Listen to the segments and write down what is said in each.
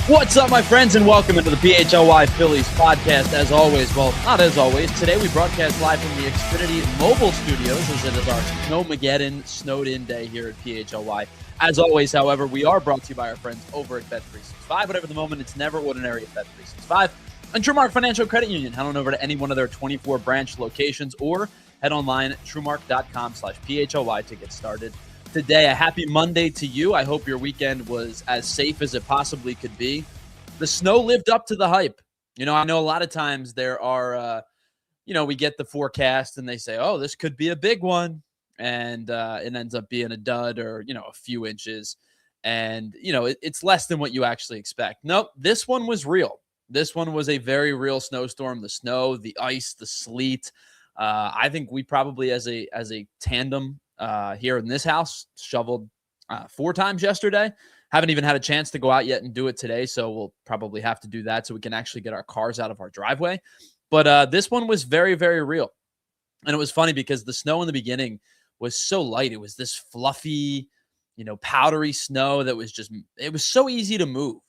What's up, my friends, and welcome into the PHLY Phillies podcast. As always, well, not as always, today we broadcast live from the Xfinity Mobile Studios as it is our Snowmageddon snowed-in day here at PHLY. As always, however, we are brought to you by our friends over at Bet365. Whatever the moment, it's never ordinary at Bet365. And TrueMark Financial Credit Union. Head on over to any one of their 24 branch locations or head online at truemark.com/PHLY to get started. Today, a happy Monday to you. I hope your weekend was as safe as it possibly could be. The snow lived up to the hype. I know a lot of times there are, we get the forecast and they say, oh, this could be a big one. And it ends up being a dud or, a few inches. And, it's less than what you actually expect. Nope, this one was real. This one was a very real snowstorm. The snow, the ice, the sleet. I think we probably as a tandem here in this house shoveled 4 times yesterday. Haven't even had a chance to go out yet and do it today, so we'll probably have to do that so we can actually get our cars out of our driveway. But this one was very, very real. And it was funny because the snow in the beginning was so light. It was this fluffy, powdery snow that was it was so easy to move.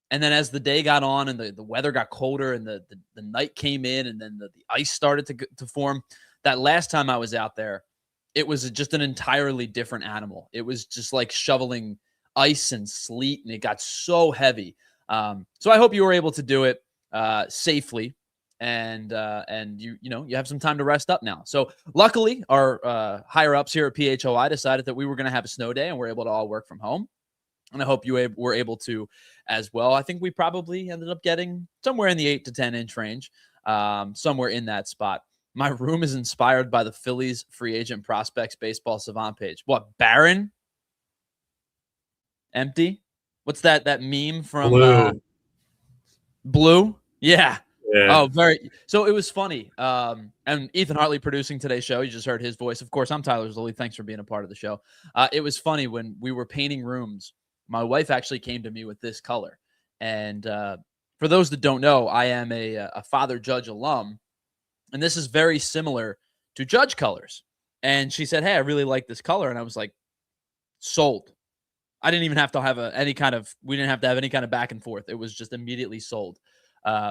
And then as the day got on and the weather got colder and the night came in and then the ice started to form, that last time I was out there, it was just an entirely different animal. It was just like shoveling ice and sleet, and it got so heavy. So I hope you were able to do it safely, and you have some time to rest up now. So luckily, our higher ups here at PHLY decided that we were going to have a snow day, and we're able to all work from home. And I hope you were able to as well. I think we probably ended up getting somewhere in the 8 to 10 inch range, somewhere in that spot. My room is inspired by the Phillies free agent prospects baseball savant page. What, Barron? Empty? What's that meme from? Blue. Blue? Yeah. Yeah. Oh, very. So it was funny. And Ethan Hartley producing today's show. You just heard his voice. Of course, I'm Tyler Zulli. Thanks for being a part of the show. It was funny when we were painting rooms. My wife actually came to me with this color. And for those that don't know, I am a Father Judge alum. And this is very similar to Judge colors. And she said, hey, I really like this color. And I was like, sold. I didn't even have to have we didn't have to have any kind of back and forth. It was just immediately sold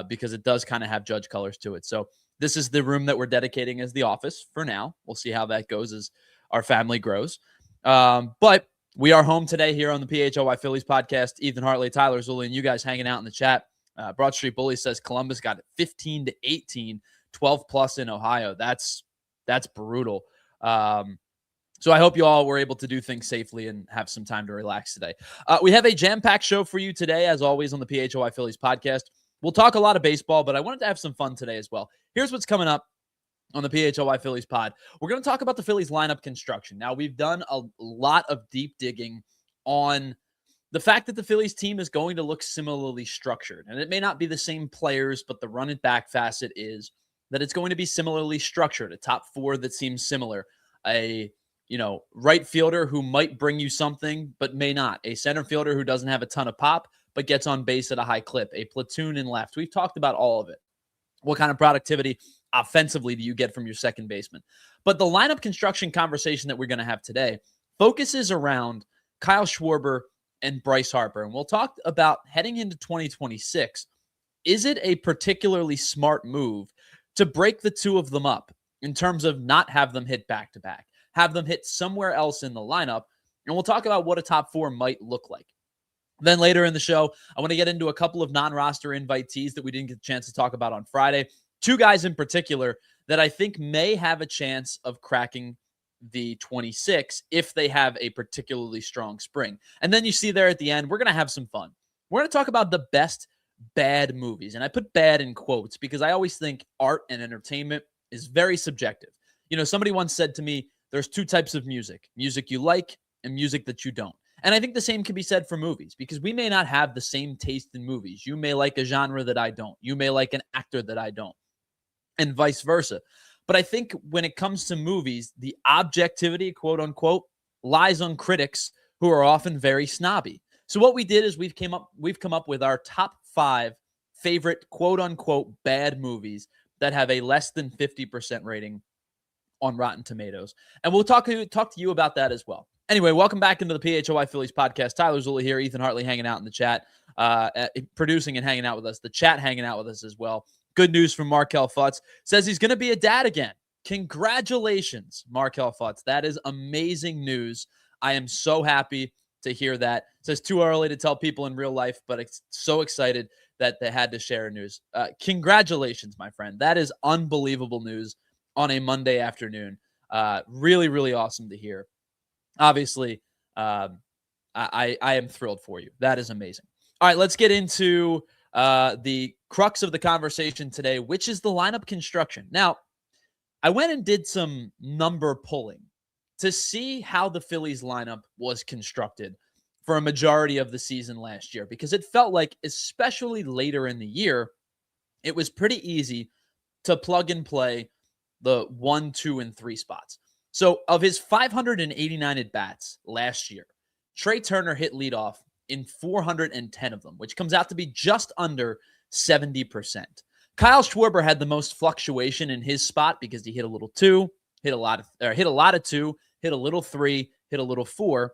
because it does kind of have Judge colors to it. So this is the room that we're dedicating as the office for now. We'll see how that goes as our family grows. But we are home today here on the PHLY Phillies podcast. Ethan Hartley, Tyler Zulli, and you guys hanging out in the chat. Broad Street Bully says Columbus got it 15-18. 12 plus in Ohio. That's brutal. So I hope you all were able to do things safely and have some time to relax today. We have a jam-packed show for you today, as always, on the PHLY Phillies podcast. We'll talk a lot of baseball, but I wanted to have some fun today as well. Here's what's coming up on the PHLY Phillies pod. We're going to talk about the Phillies lineup construction. Now, we've done a lot of deep digging on the fact that the Phillies team is going to look similarly structured. And it may not be the same players, but the run it back facet is that it's going to be similarly structured, a top 4 that seems similar, a right fielder who might bring you something but may not, a center fielder who doesn't have a ton of pop but gets on base at a high clip, a platoon in left. We've talked about all of it. What kind of productivity offensively do you get from your second baseman? But the lineup construction conversation that we're going to have today focuses around Kyle Schwarber and Bryce Harper, and we'll talk about heading into 2026. Is it a particularly smart move to break the two of them up in terms of not have them hit back-to-back, have them hit somewhere else in the lineup, and we'll talk about what a top 4 might look like. Then later in the show, I want to get into a couple of non-roster invitees that we didn't get a chance to talk about on Friday. 2 guys in particular that I think may have a chance of cracking the 26 if they have a particularly strong spring. And then you see there at the end, we're going to have some fun. We're going to talk about the best bad movies. And I put bad in quotes because I always think art and entertainment is very subjective. Somebody once said to me, there's 2 types of music you like and music that you don't. And I think the same can be said for movies because we may not have the same taste in movies. You may like a genre that I don't. You may like an actor that I don't, and vice versa. But I think when it comes to movies, the objectivity, quote unquote, lies on critics who are often very snobby. So what we did is we've come up with our top 5 favorite quote unquote bad movies that have a less than 50% rating on Rotten Tomatoes. And we'll talk to you about that as well. Anyway, welcome back into the PHLY Phillies podcast. Tyler Zula here, Ethan Hartley hanging out in the chat, producing and hanging out with us. The chat hanging out with us as well. Good news from Markel Futz. Says he's going to be a dad again. Congratulations, Markel Futz. That is amazing news. I am so happy to hear that. Says too early to tell people in real life, but it's so excited that they had to share news. Congratulations, my friend. That is unbelievable news on a Monday afternoon. Really, really awesome to hear. Obviously, I am thrilled for you. That is amazing. All right, let's get into the crux of the conversation today, which is the lineup construction. Now, I went and did some number pulling to see how the Phillies lineup was constructed for a majority of the season last year, because it felt like, especially later in the year, it was pretty easy to plug and play the 1, 2, and 3 spots. So of his 589 at-bats last year, Trea Turner hit leadoff in 410 of them, which comes out to be just under 70%. Kyle Schwarber had the most fluctuation in his spot because he hit a little 2, hit a lot of 2, hit a little 3, hit a little 4,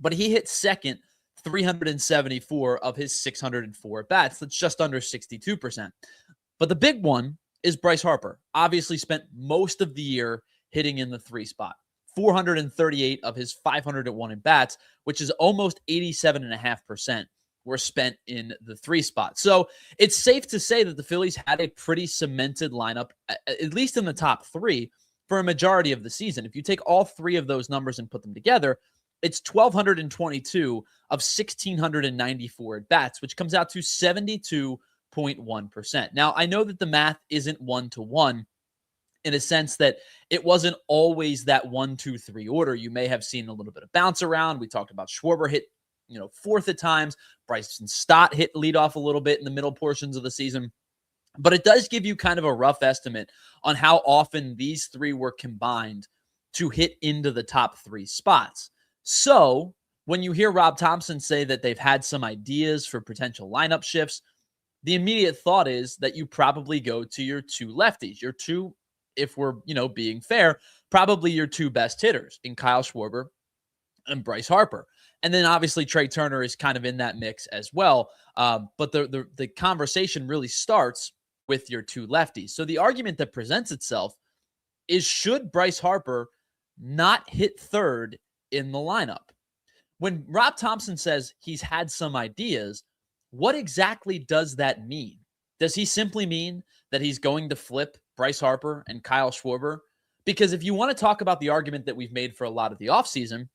but he hit second 374 of his 604 at-bats. That's just under 62%. But the big one is Bryce Harper. Obviously spent most of the year hitting in the 3 spot. 438 of his 501 at-bats, which is almost 87.5%, were spent in the 3 spot. So it's safe to say that the Phillies had a pretty cemented lineup, at least in the top 3, for a majority of the season. If you take all 3 of those numbers and put them together, it's 1,222 of 1,694 at-bats, which comes out to 72.1%. Now, I know that the math isn't 1-to-1, in a sense that it wasn't always that 1, 2, 3 order. You may have seen a little bit of bounce around. We talked about Schwarber hit, 4th at times. Bryson Stott hit leadoff a little bit in the middle portions of the season. But it does give you kind of a rough estimate on how often these 3 were combined to hit into the top 3 spots. So when you hear Rob Thomson say that they've had some ideas for potential lineup shifts, the immediate thought is that you probably go to your 2 lefties, your 2, if we're, being fair, probably your 2 best hitters in Kyle Schwarber and Bryce Harper. And then obviously Trea Turner is kind of in that mix as well. But the conversation really starts with your 2 lefties. So the argument that presents itself is, should Bryce Harper not hit third in the lineup? When Rob Thomson says he's had some ideas, what exactly does that mean? Does he simply mean that he's going to flip Bryce Harper and Kyle Schwarber? Because if you want to talk about the argument that we've made for a lot of the offseason,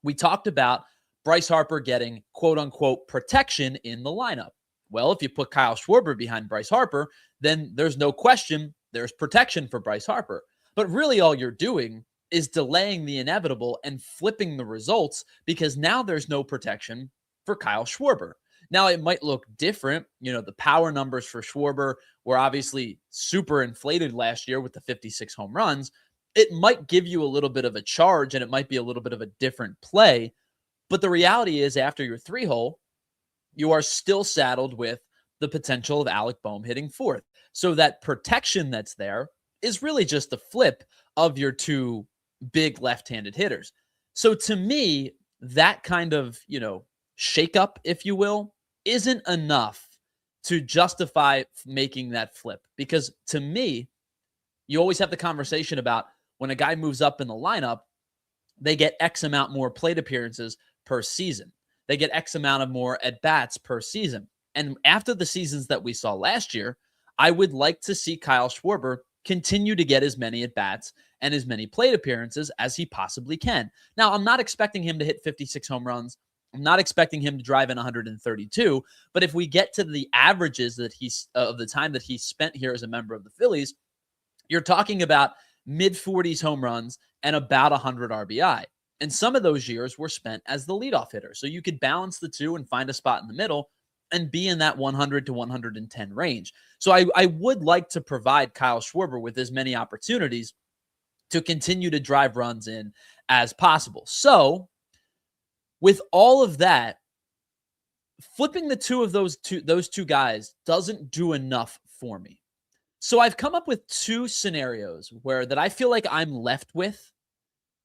we talked about Bryce Harper getting quote-unquote protection in the lineup. Well, if you put Kyle Schwarber behind Bryce Harper, then there's no question there's protection for Bryce Harper. But really all you're doing is delaying the inevitable and flipping the results, because now there's no protection for Kyle Schwarber. Now, it might look different. The power numbers for Schwarber were obviously super inflated last year with the 56 home runs. It might give you a little bit of a charge, and it might be a little bit of a different play. But the reality is, after your 3-hole, you are still saddled with the potential of Alec Boehm hitting 4th. So that protection that's there is really just the flip of your 2 big left-handed hitters. So to me, that kind of, shakeup, if you will, isn't enough to justify making that flip. Because to me, you always have the conversation about when a guy moves up in the lineup, they get X amount more plate appearances per season. They get X amount of more at-bats per season. And after the seasons that we saw last year, I would like to see Kyle Schwarber continue to get as many at-bats and as many plate appearances as he possibly can. Now, I'm not expecting him to hit 56 home runs. I'm not expecting him to drive in 132, but if we get to the averages that he's of the time that he spent here as a member of the Phillies, you're talking about mid-40s home runs and about 100 RBI. And some of those years were spent as the leadoff hitter. So you could balance the 2 and find a spot in the middle and be in that 100 to 110 range. So I would like to provide Kyle Schwarber with as many opportunities to continue to drive runs in as possible. So with all of that, flipping the 2 of those two guys doesn't do enough for me. So I've come up with 2 scenarios that I feel like I'm left with,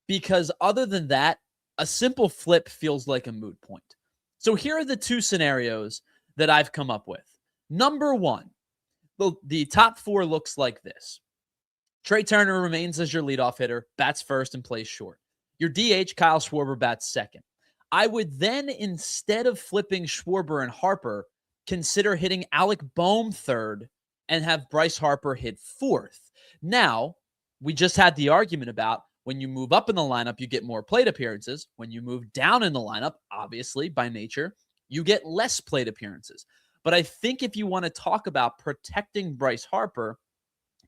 because other than that, a simple flip feels like a moot point. So here are the two scenarios that I've come up with. Number one, the top four looks like this. Trea Turner remains as your leadoff hitter, bats first and plays short. Your DH, Kyle Schwarber, bats second. I would then, instead of flipping Schwarber and Harper, consider hitting Alec Bohm third and have Bryce Harper hit fourth. Now, we just had the argument about when you move up in the lineup, you get more plate appearances. When you move down in the lineup, obviously, by nature, you get less plate appearances. But I think if you want to talk about protecting Bryce Harper,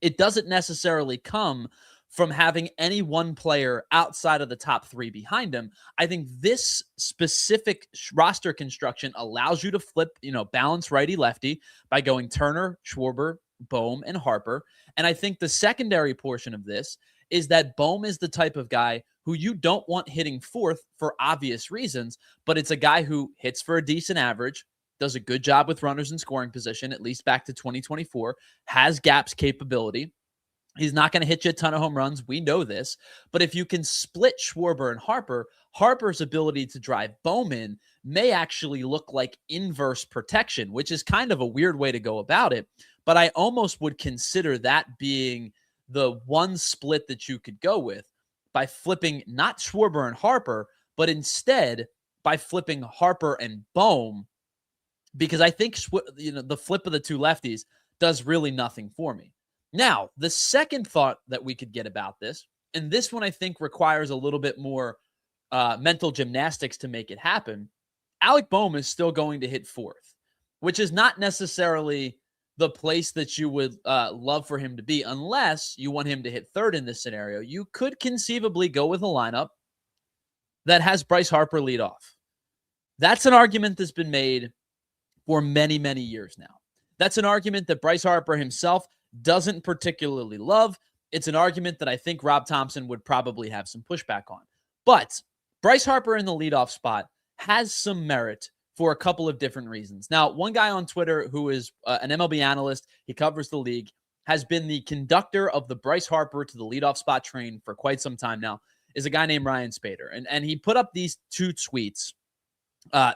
it doesn't necessarily come from having any one player outside of the top three behind him. I think this specific roster construction allows you to flip, balance righty-lefty by going Turner, Schwarber, Bohm, and Harper. And I think the secondary portion of this is that Bohm is the type of guy who you don't want hitting fourth for obvious reasons, but it's a guy who hits for a decent average, does a good job with runners in scoring position, at least back to 2024, has gaps capability. He's not going to hit you a ton of home runs. We know this. But if you can split Schwarber and Harper, Harper's ability to drive Bohm in may actually look like inverse protection, which is kind of a weird way to go about it. But I almost would consider that being the one split that you could go with by flipping not Schwarber and Harper, but instead by flipping Harper and Bohm, because I think the flip of the two lefties does really nothing for me. Now, the second thought that we could get about this, and this one I think requires a little bit more mental gymnastics to make it happen. Alec Bohm is still going to hit fourth, which is not necessarily the place that you would love for him to be unless you want him to hit third in this scenario. You could conceivably go with a lineup that has Bryce Harper lead off. That's an argument that's been made for many, many years now. That's an argument that Bryce Harper himself doesn't particularly love. It's an argument that I think Rob Thomson would probably have some pushback on. But Bryce Harper in the leadoff spot has some merit for a couple of different reasons. Now, one guy on Twitter who is an MLB analyst, he covers the league, has been the conductor of the Bryce Harper to the leadoff spot train for quite some time now, is a guy named Ryan Spader. And he put up these two tweets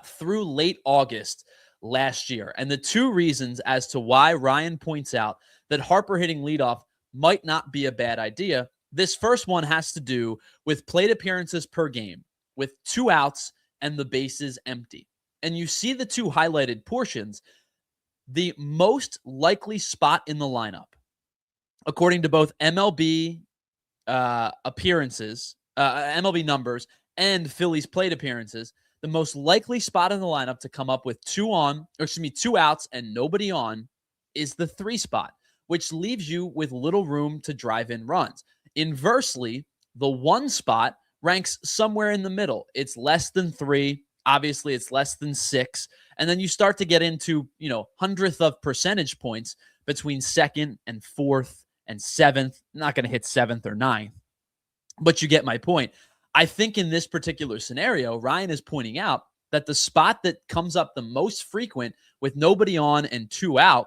through late August last year. And the two reasons as to why Ryan points out that Harper hitting leadoff might not be a bad idea. This first one has to do with plate appearances per game, with 2 outs and the bases empty. And you see the two highlighted portions. The most likely spot in the lineup, according to both MLB appearances, MLB numbers, and Phillies plate appearances, the most likely spot in the lineup to come up with 2 outs and nobody on is the 3 spot, which leaves you with little room to drive in runs. Inversely, the 1 spot ranks somewhere in the middle. It's less than 3. Obviously, it's less than 6. And then you start to get into, hundredth of percentage points between 2nd and 4th and 7th. I'm not going to hit 7th or 9th, but you get my point. I think in this particular scenario, Ryan is pointing out that the spot that comes up the most frequent with nobody on and 2 out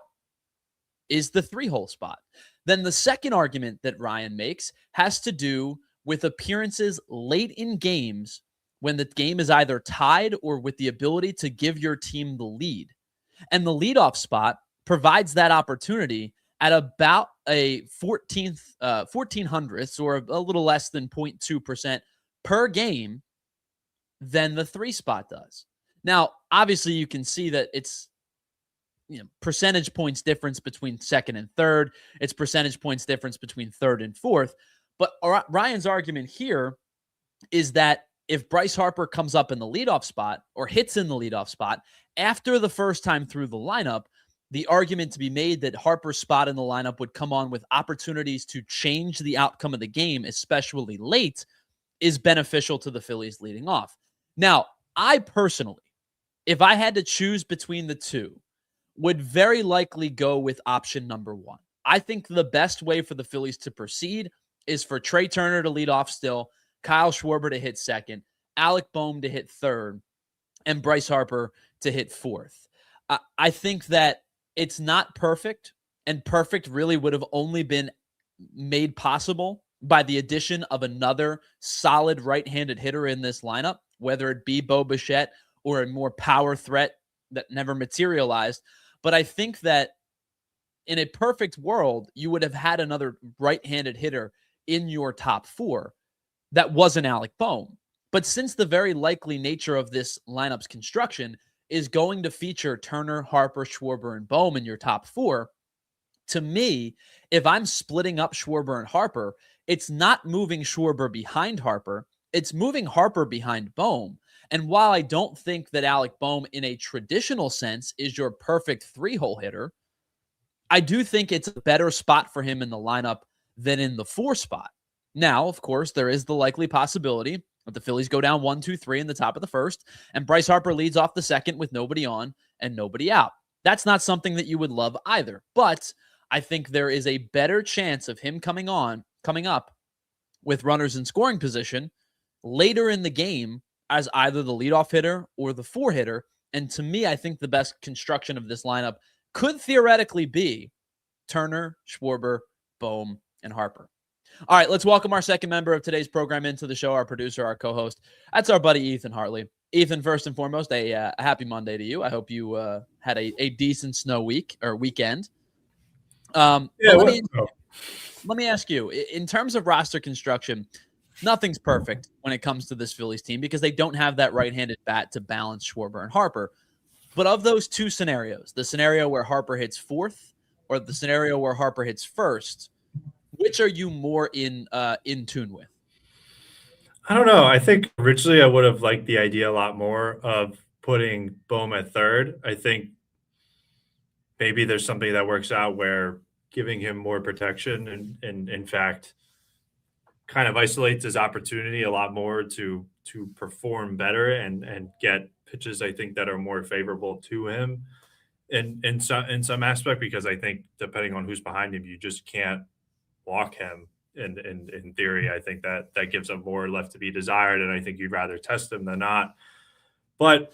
is the 3-hole spot. Then the second argument that Ryan makes has to do with appearances late in games when the game is either tied or with the ability to give your team the lead. And the leadoff spot provides that opportunity at about a 1400ths or a little less than 0.2% per game than the 3 spot does. Now, obviously you can see that it's percentage points difference between 2nd and 3rd. It's percentage points difference between 3rd and 4th. But Ryan's argument here is that if Bryce Harper comes up in the leadoff spot or hits in the leadoff spot after the first time through the lineup, the argument to be made that Harper's spot in the lineup would come on with opportunities to change the outcome of the game, especially late, is beneficial to the Phillies leading off. Now, I personally, if I had to choose between the two, would very likely go with option number 1. I think the best way for the Phillies to proceed is for Trea Turner to lead off still, Kyle Schwarber to hit 2nd, Alec Bohm to hit 3rd, and Bryce Harper to hit 4th. I think that it's not perfect, and perfect really would have only been made possible by the addition of another solid right-handed hitter in this lineup, whether it be Bo Bichette or a more power threat that never materialized. But I think that in a perfect world, you would have had another right-handed hitter in your top four that wasn't Alec Bohm. But since the very likely nature of this lineup's construction is going to feature Turner, Harper, Schwarber, and Bohm in your top four, to me, if I'm splitting up Schwarber and Harper, it's not moving Schwarber behind Harper. It's moving Harper behind Bohm. And while I don't think that Alec Bohm in a traditional sense is your perfect three-hole hitter, I do think it's a better spot for him in the lineup than in the four spot. Now, of course, there is the likely possibility that the Phillies go down 1-2-3 in the top of the first, and Bryce Harper leads off the second with nobody on and nobody out. That's not something that you would love either. But I think there is a better chance of him coming up with runners in scoring position later in the game as either the leadoff hitter or the four hitter. And to me, I think the best construction of this lineup could theoretically be Turner, Schwarber, Bohm, and Harper. All right, let's welcome our second member of today's program into the show, our producer, our co-host. That's our buddy Ethan Hartley. Ethan, first and foremost, a happy Monday to you. I hope you had a decent snow week or weekend. Let me ask you, in terms of roster construction, nothing's perfect when it comes to this Phillies team because they don't have that right-handed bat to balance Schwarber and Harper. But of those two scenarios, the scenario where Harper hits fourth or the scenario where Harper hits first, which are you more in tune with? I don't know. I think originally I would have liked the idea a lot more of putting Bohm at third. I think maybe there's something that works out where giving him more protection and in fact kind of isolates his opportunity a lot more to perform better and get pitches I think that are more favorable to him in some aspect, because I think depending on who's behind him, you just can't walk him. In theory, I think that gives him more left to be desired, and I think you'd rather test him than not. But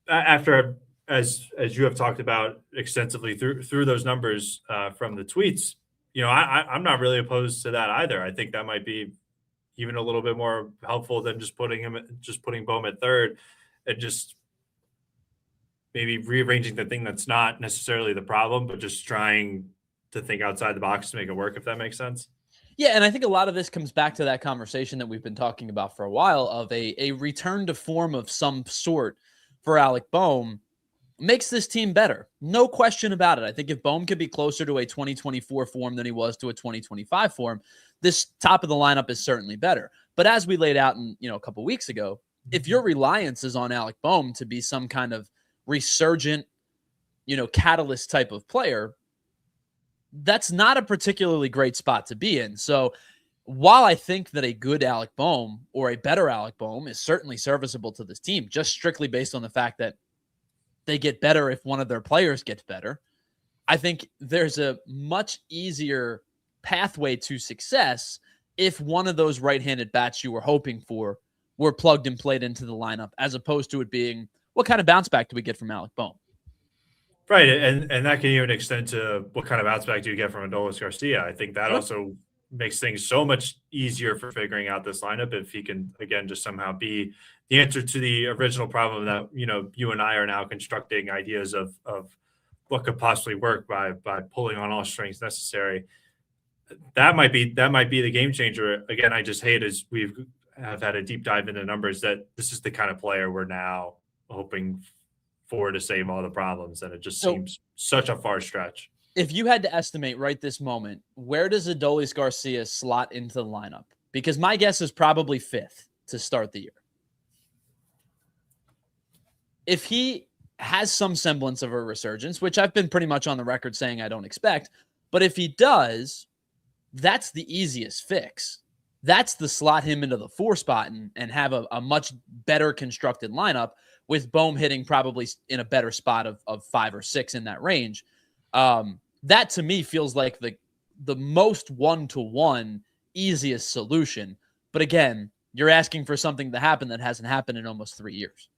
after, as you have talked about extensively through those numbers from the tweets, I'm not really opposed to that either. I think that might be even a little bit more helpful than just putting Bohm at third and just maybe rearranging the thing that's not necessarily the problem, but just trying to think outside the box to make it work, if that makes sense. Yeah, and I think a lot of this comes back to that conversation that we've been talking about for a while of a return to form of some sort for Alec Bohm makes this team better. No question about it. I think if Bohm could be closer to a 2024 form than he was to a 2025 form, this top of the lineup is certainly better. But as we laid out a couple weeks ago, if your reliance is on Alec Bohm to be some kind of resurgent, catalyst type of player, that's not a particularly great spot to be in. So while I think that a good Alec Bohm or a better Alec Bohm is certainly serviceable to this team, just strictly based on the fact that they get better if one of their players gets better, I think there's a much easier pathway to success if one of those right-handed bats you were hoping for were plugged and played into the lineup, as opposed to it being, what kind of bounce back do we get from Alec Bohm? Right, and that can even extend to what kind of bounce back do you get from Adolis Garcia. I think that also makes things so much easier for figuring out this lineup if he can, again, just somehow be the answer to the original problem that, you and I are now constructing ideas of what could possibly work by pulling on all strings necessary. That might be the game changer. Again, I just hate as have had a deep dive into numbers that this is the kind of player we're now hoping for to save all the problems, and it just seems such a far stretch. If you had to estimate right this moment, where does Adolis Garcia slot into the lineup? Because my guess is probably fifth to start the year. If he has some semblance of a resurgence, which I've been pretty much on the record saying I don't expect, but if he does, that's the easiest fix. That's the slot him into the four spot and have a much better constructed lineup with Bohm hitting probably in a better spot of 5 or 6 in that range. That to me feels like the most one-to-one easiest solution. But again, you're asking for something to happen that hasn't happened in almost 3 years.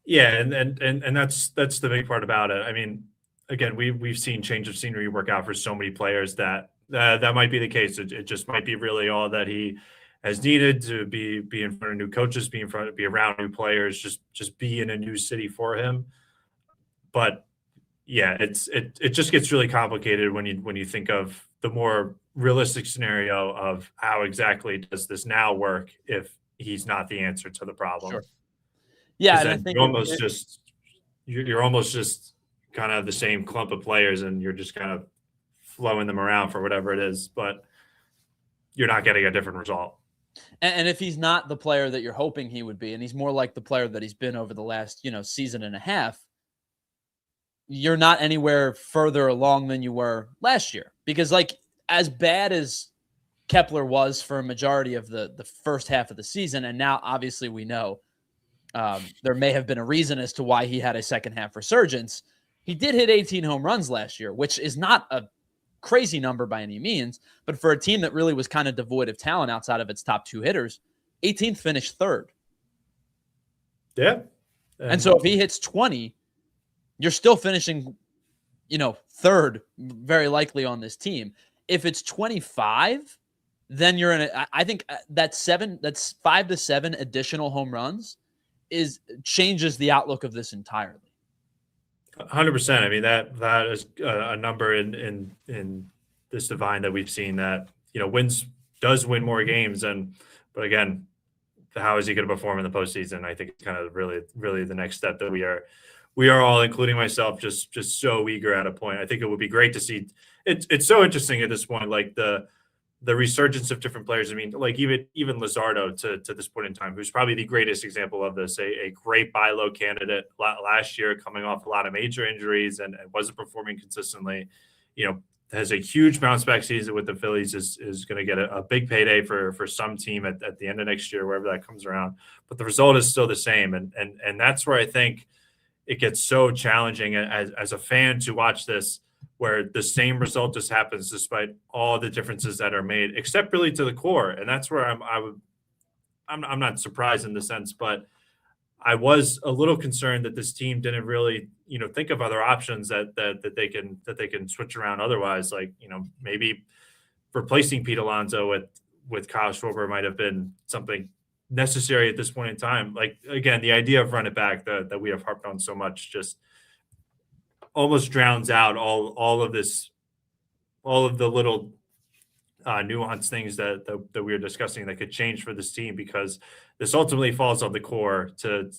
Yeah, and that's the big part about it. I mean, again, we've seen change of scenery work out for so many players that that might be the case. It just might be really all that he has needed to be in front of new coaches, be around new players, just be in a new city for him. But yeah, it just gets really complicated when you think of the more realistic scenario of how exactly does this now work if he's not the answer to the problem. Sure. Yeah, and I then think you're almost just kind of the same clump of players, and you're just kind of flowing them around for whatever it is, but you're not getting a different result. And if he's not the player that you're hoping he would be, and he's more like the player that he's been over the last, season and a half, you're not anywhere further along than you were last year. Because, like, as bad as Kepler was for a majority of the first half of the season, and now obviously we know there may have been a reason as to why he had a second half resurgence. He did hit 18 home runs last year, which is not a crazy number by any means, but for a team that really was kind of devoid of talent outside of its top two hitters, 18th finished third. Yeah. And so if he hits 20, you're still finishing, third, very likely on this team. If it's 25, then you're in I think that's 5 to 7 additional home runs changes the outlook of this entirely. 100%. I mean, that is a number in this divine that we've seen that, does win more games. But again, how is he going to perform in the postseason? I think it's kind of really the next step that we are all, including myself, just so eager at a point. I think it would be great to see. It's so interesting at this point, like the resurgence of different players. I mean, like even Luzardo to this point in time, who's probably the greatest example of this, a great buy low candidate last year, coming off a lot of major injuries and wasn't performing consistently, has a huge bounce back season with the Phillies, is going to get a big payday for some team at the end of next year, wherever that comes around. But the result is still the same. And that's where I think it gets so challenging as a fan to watch this, where the same result just happens despite all the differences that are made, except really to the core. And that's where I'm not surprised in the sense, but I was a little concerned that this team didn't really, think of other options that they can switch around otherwise. Like, maybe replacing Pete Alonso with Kyle Schwarber might have been something necessary at this point in time. Like, again, the idea of run it back that we have harped on so much just almost drowns out all of the little nuanced things that we were discussing that could change for this team, because this ultimately falls on the core to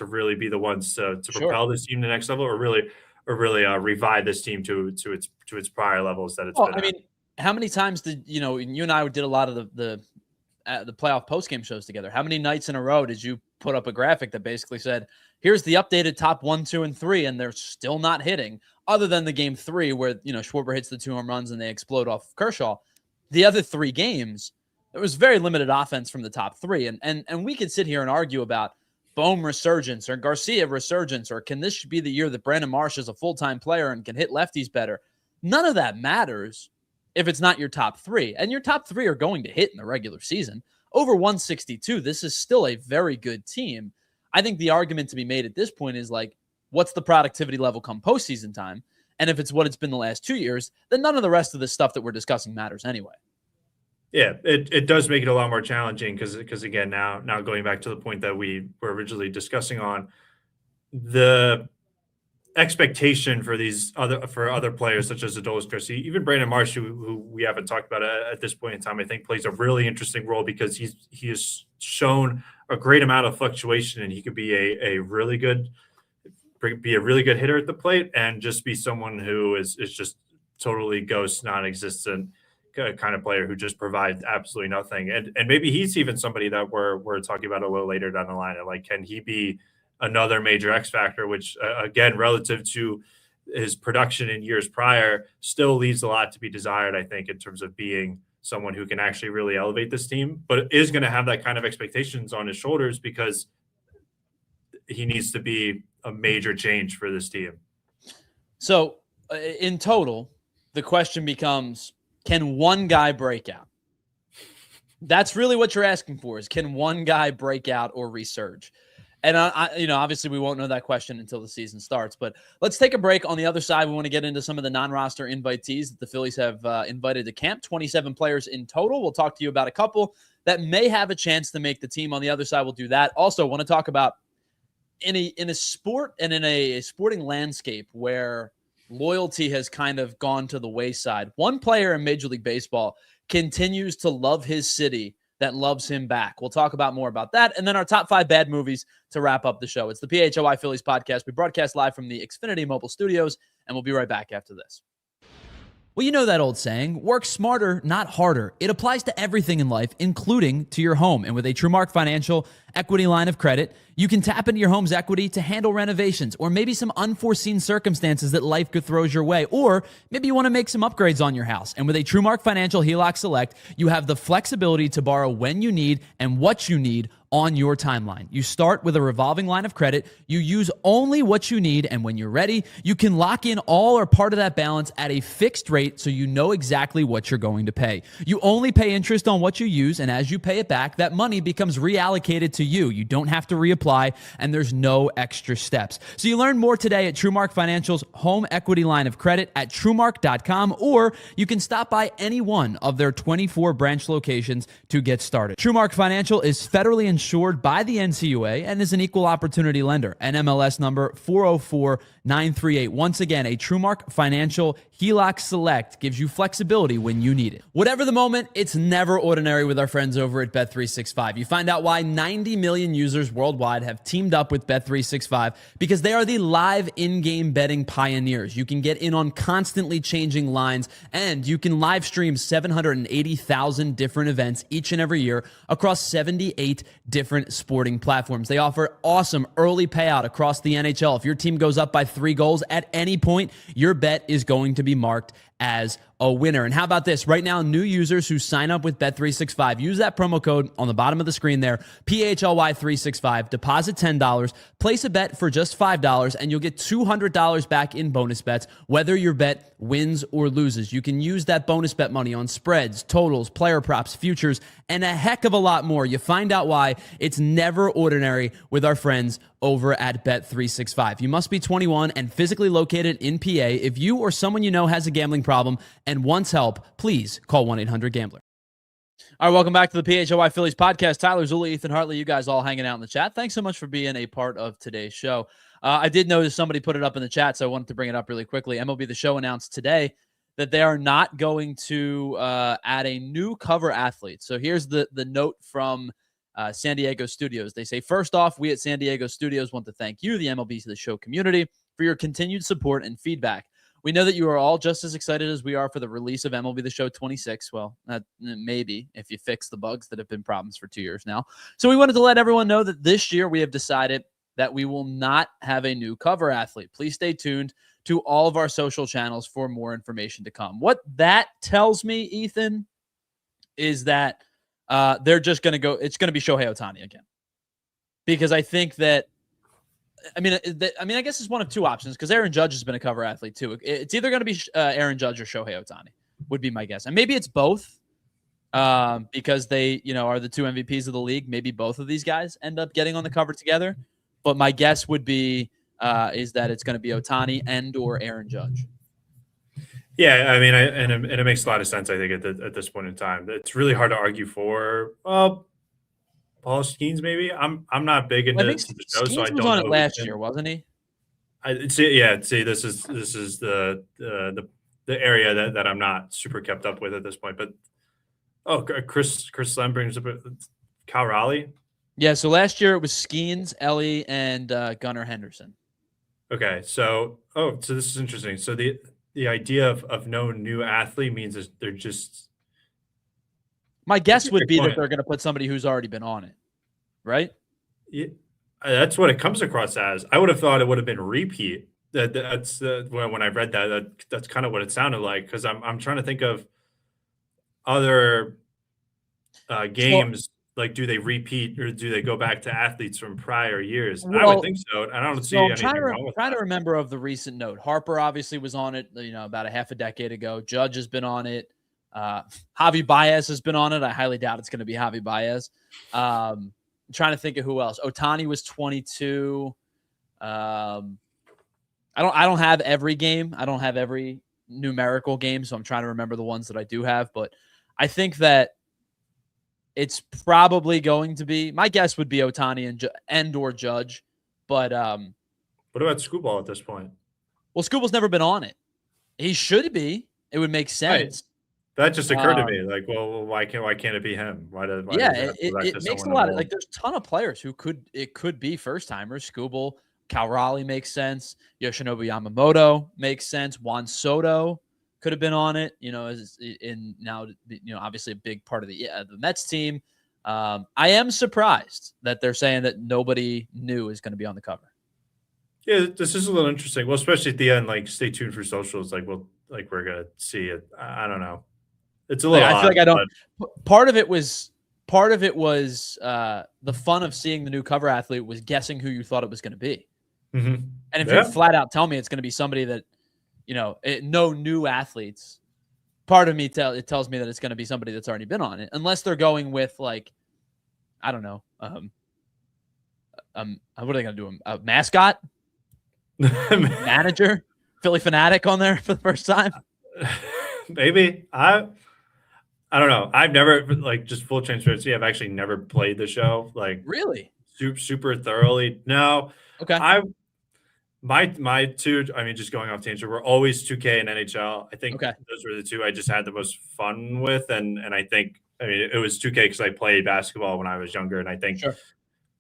really be the ones to propel this team to the next level, or really revive this team to its prior levels that it's been. I mean, how many times did you and I did a lot of the playoff postgame shows together? How many nights in a row did you put up a graphic that basically said, here's the updated top 1, 2, and 3, and they're still not hitting, other than the game 3 where, Schwarber hits the 2 home runs and they explode off of Kershaw. The other 3 games, there was very limited offense from the top 3. And we could sit here and argue about Bohm resurgence or Garcia resurgence, or can this be the year that Brandon Marsh is a full-time player and can hit lefties better? None of that matters if it's not your top 3. And your top 3 are going to hit in the regular season. Over 162, this is still a very good team. I think the argument to be made at this point is, like, what's the productivity level come postseason time? And if it's what it's been the last 2 years, then none of the rest of the stuff that we're discussing matters anyway. Yeah, it does make it a lot more challenging because again, now going back to the point that we were originally discussing on, the expectation for other players such as Adolis Garcia, even Brandon Marsh, who we haven't talked about at this point in time, I think plays a really interesting role because he has shown a great amount of fluctuation, and he could be a really good hitter at the plate and just be someone who is just totally ghost, non-existent kind of player who just provides absolutely nothing. And maybe he's even somebody that we're talking about a little later down the line. And, like, can he be another major X factor, which again, relative to his production in years prior, still leaves a lot to be desired, I think, in terms of being someone who can actually really elevate this team, but is going to have that kind of expectations on his shoulders because he needs to be a major change for this team. So in total, the question becomes, can one guy break out? That's really what you're asking for, is can one guy break out or resurge? And obviously we won't know that question until the season starts, but let's take a break. On the other side, we want to get into some of the non-roster invitees that the Phillies have invited to camp, 27 players in total. We'll talk to you about a couple that may have a chance to make the team. On the other side, we'll do that. Also, want to talk about in a sport and in a sporting landscape where loyalty has kind of gone to the wayside. One player in Major League Baseball continues to love his city that loves him back. We'll talk about more about that. And then our top 5 bad movies to wrap up the show. It's the PHLY Phillies podcast. We broadcast live from the Xfinity Mobile Studios, and we'll be right back after this. Well, you know that old saying, work smarter, not harder. It applies to everything in life, including to your home. And with a TrueMark Financial equity line of credit, you can tap into your home's equity to handle renovations or maybe some unforeseen circumstances that life could throw your way. Or maybe you want to make some upgrades on your house. And with a TrueMark Financial HELOC Select, you have the flexibility to borrow when you need and what you need on your timeline. You start with a revolving line of credit. You use only what you need, and when you're ready, you can lock in all or part of that balance at a fixed rate so you know exactly what you're going to pay. You only pay interest on what you use, and as you pay it back, that money becomes reallocated to you. You don't have to reapply, and there's no extra steps. So you learn more today at TrueMark Financial's home equity line of credit at TrueMark.com, or you can stop by any one of their 24 branch locations to get started. TrueMark Financial is federally insured by the NCUA and is an equal opportunity lender. NMLS number 404938. Once again, a TrueMark Financial HELOC Select gives you flexibility when you need it. Whatever the moment, it's never ordinary with our friends over at Bet365. You find out why 90 million users worldwide have teamed up with Bet365 because they are the live in-game betting pioneers. You can get in on constantly changing lines, and you can live stream 780,000 different events each and every year across 78 different sporting platforms. They offer awesome early payout across the NHL. If your team goes up by 3 goals at any point, your bet is going to be marked as a winner. And how about this? Right now, new users who sign up with Bet365, use that promo code on the bottom of the screen there, PHLY365, deposit $10, place a bet for just $5, and you'll get $200 back in bonus bets, whether your bet wins or loses. You can use that bonus bet money on spreads, totals, player props, futures, and a heck of a lot more. You find out why it's never ordinary with our friends over at Bet365. You must be 21 and physically located in PA. If you or someone you know has a gambling problem and wants help, please call 1-800-GAMBLER. All right, welcome back to the PHLY Phillies podcast. Tyler Zulli, Ethan Hartley, you guys all hanging out in the chat. Thanks so much for being a part of today's show. I did notice somebody put it up in the chat, so I wanted to bring it up really quickly. MLB The Show announced today that they are not going to add a new cover athlete. So here's the note from San Diego Studios. They say, first off, we at San Diego Studios want to thank you, the MLB The Show community, for your continued support and feedback. We know that you are all just as excited as we are for the release of MLB The Show 26. Well, maybe if you fix the bugs that have been problems for 2 years now. So we wanted to let everyone know that this year we have decided that we will not have a new cover athlete. Please stay tuned to all of our social channels for more information to come. What that tells me, Ethan, is that they're just going to go, it's going to be Shohei Ohtani again. Because I think that, I guess it's one of two options because Aaron Judge has been a cover athlete too. It's either going to be Aaron Judge or Shohei Ohtani would be my guess. And maybe it's both because they, are the 2 MVPs of the league. Maybe both of these guys end up getting on the cover together. But my guess would be is that it's going to be Ohtani and or Aaron Judge. Yeah, I mean, and it makes a lot of sense, I think, at this point in time. It's really hard to argue for, Paul Skeens, maybe. I'm not big into the show, so I don't know. Skeens was on it last year, wasn't he? This is the area that I'm not super kept up with at this point. But Chris Lem brings up Cal Raleigh. Yeah, so last year it was Skeens, Ellie, and Gunnar Henderson. Okay, so this is interesting. So the idea of no new athlete means is they're just. My guess would be that they're going to put somebody who's already been on it, right? Yeah, that's what it comes across as. I would have thought it would have been repeat. That's when I read that's kind of what it sounded like because I'm trying to think of other games. Like, do they repeat or do they go back to athletes from prior years? Well, I would think so. I don't see anything wrong with that. Trying to remember of the recent note. Harper obviously was on it, about a half a decade ago. Judge has been on it. Javi Baez has been on it. I highly doubt it's going to be Javi Baez. I'm trying to think of who else. Ohtani was 22. I don't have every game. I don't have every numerical game, so I'm trying to remember the ones that I do have. But I think that it's probably going to be, my guess would be Ohtani and or Judge. But what about Scooball at this point? Well, Scooball's never been on it. He should be. It would make sense. Right. That just occurred to me. Like, well, why can't it be him? It makes a lot of, like, there's a ton of players who could be first timers. Scooble, Cal Raleigh makes sense. Yoshinobu Yamamoto makes sense. Juan Soto could have been on it. Obviously a big part of the Mets team. I am surprised that they're saying that nobody new is going to be on the cover. Yeah, this is a little interesting. Well, especially at the end, like, stay tuned for socials. Like, we're gonna see it. I don't know. It's a little. I feel like I don't. Part of it was the fun of seeing the new cover athlete was guessing who you thought it was going to be. Mm-hmm. And if you flat out tell me it's going to be somebody that, no new athletes, part of me it tells me that it's going to be somebody that's already been on it, unless they're going with, like, I don't know, what are they going to do? A mascot, manager, Philly fanatic on there for the first time. Maybe I don't know. I've never, like, just full transparency, I've actually never played the show, like, really super thoroughly. No. Okay. My two, I mean, just going off tangent, were always 2K and NHL. I think those were the two I just had the most fun with, and I think, I mean, it was 2K because I played basketball when I was younger, and I think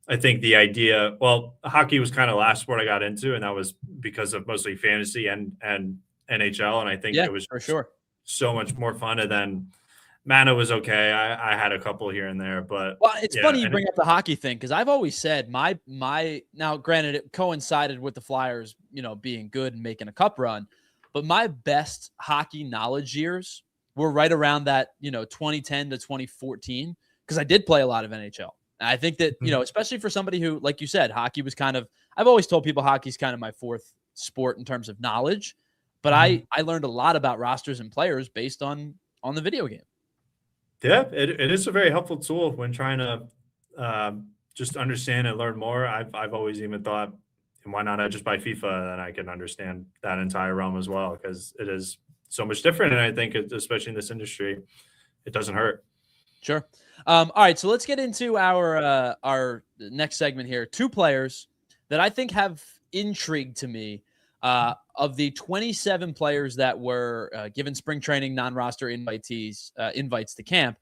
I think the idea, well, hockey was kind of the last sport I got into, and that was because of mostly fantasy and NHL, and I think it was for sure so much more fun. And then Mana was okay. I had a couple here and there, but it's funny you bring up the hockey thing, because I've always said my now, granted, it coincided with the Flyers, being good and making a cup run, but my best hockey knowledge years were right around that 2010 to 2014, because I did play a lot of NHL. And I think that especially for somebody who, like you said, hockey was kind of, I've always told people hockey's kind of my fourth sport in terms of knowledge, but I learned a lot about rosters and players based on the video game. Yeah, it is a very helpful tool when trying to just understand and learn more. I've always even thought, and why not I just buy FIFA, and I can understand that entire realm as well, because it is so much different. And I think, especially in this industry, it doesn't hurt. Sure. All right, so let's get into our next segment here. Two players that I think have intrigued to me. Of the 27 players that were given spring training non-roster invites to camp.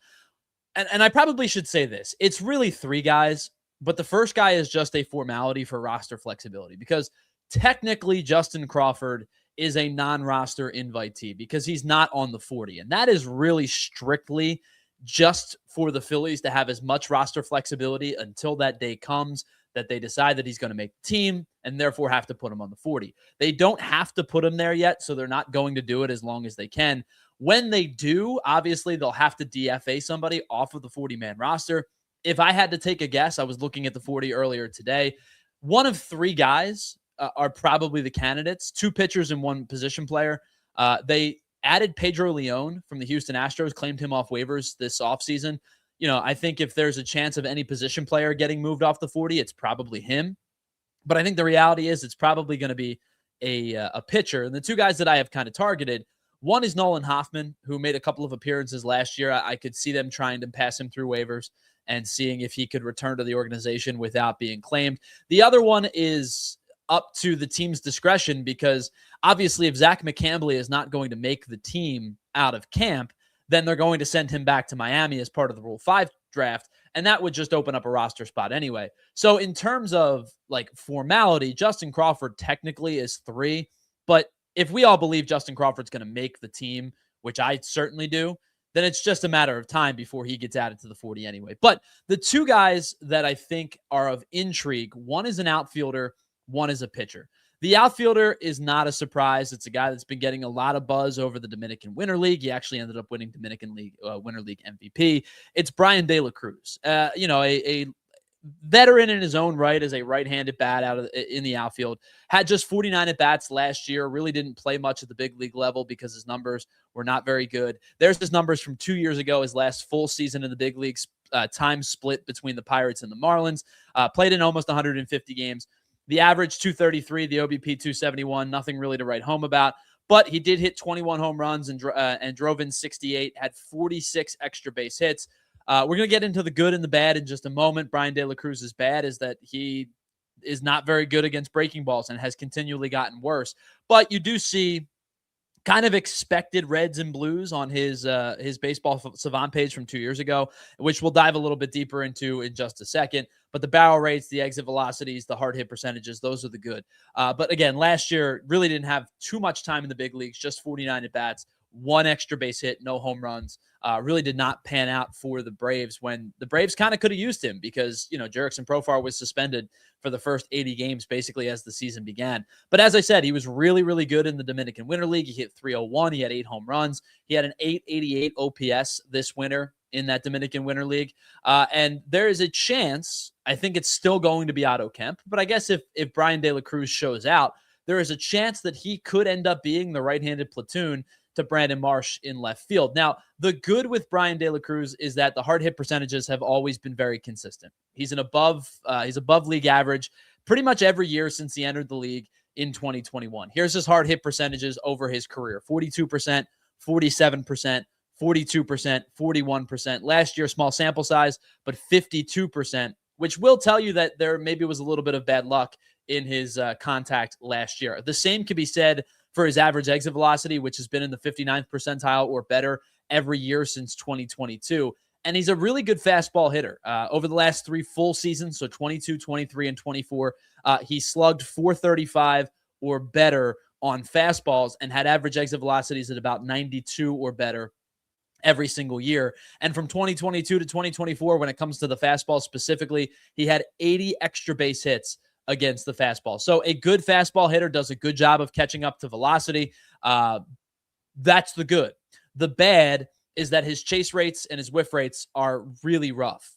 And I probably should say this. It's really three guys, but the first guy is just a formality for roster flexibility, because technically Justin Crawford is a non-roster invitee because he's not on the 40. And that is really strictly just for the Phillies to have as much roster flexibility until that day comes that they decide that he's going to make the team and therefore have to put him on the 40. They don't have to put him there yet, so they're not going to do it as long as they can. When they do, obviously, they'll have to DFA somebody off of the 40-man roster. If I had to take a guess, I was looking at the 40 earlier today. One of three guys are probably the candidates, two pitchers and one position player. They added Pedro Leon from the Houston Astros, claimed him off waivers this offseason. I think if there's a chance of any position player getting moved off the 40, it's probably him. But I think the reality is it's probably going to be a pitcher. And the two guys that I have kind of targeted, one is Nolan Hoffman, who made a couple of appearances last year. I could see them trying to pass him through waivers and seeing if he could return to the organization without being claimed. The other one is up to the team's discretion, because obviously if Zach McCambley is not going to make the team out of camp, then they're going to send him back to Miami as part of the Rule 5 draft, and that would just open up a roster spot anyway. So in terms of, like, formality, Justin Crawford technically is 3, but if we all believe Justin Crawford's going to make the team, which I certainly do, then it's just a matter of time before he gets added to the 40 anyway. But the two guys that I think are of intrigue, one is an outfielder, one is a pitcher. The outfielder is not a surprise. It's a guy that's been getting a lot of buzz over the Dominican Winter League. He actually ended up winning Dominican League Winter League MVP. It's Bryan De La Cruz, a veteran in his own right as a right-handed bat in the outfield. Had just 49 at-bats last year. Really didn't play much at the big league level because his numbers were not very good. There's his numbers from 2 years ago, his last full season in the big leagues. time split between the Pirates and the Marlins. Played in almost 150 games. The average 233, the OBP 271, nothing really to write home about. But he did hit 21 home runs and drove in 68, had 46 extra base hits. We're going to get into the good and the bad in just a moment. Bryan De La Cruz's bad is that he is not very good against breaking balls and has continually gotten worse. But you do see kind of expected reds and blues on his Baseball Savant page from 2 years ago, which we'll dive a little bit deeper into in just a second. But the barrel rates, the exit velocities, the hard hit percentages, those are the good. But again, last year really didn't have too much time in the big leagues, just 49 at bats, 1 extra base hit, no home runs. Really did not pan out for the Braves when the Braves kind of could have used him because, Jerickson Profar was suspended for the first 80 games basically as the season began. But as I said, he was really, really good in the Dominican Winter League. He hit 301. He had 8 home runs. He had an 888 OPS this winter in that Dominican Winter League. And there is a chance, I think it's still going to be Otto Kemp, but I guess if Bryan De La Cruz shows out, there is a chance that he could end up being the right-handed platoon to Brandon Marsh in left field. Now, the good with Bryan De La Cruz is that the hard hit percentages have always been very consistent. He's above league average pretty much every year since he entered the league in 2021. Here's his hard hit percentages over his career: 42%, 47%, 42%, 41%. Last year, small sample size, but 52%, which will tell you that there maybe was a little bit of bad luck in his contact last year. The same can be said for his average exit velocity, which has been in the 59th percentile or better every year since 2022. And he's a really good fastball hitter. Over the last 3 full seasons, so 22, 23, and 24, he slugged 435 or better on fastballs and had average exit velocities at about 92 or better every single year. And from 2022 to 2024, when it comes to the fastball specifically, he had 80 extra base hits against the fastball. So a good fastball hitter does a good job of catching up to velocity. That's the good. The bad is that his chase rates and his whiff rates are really rough.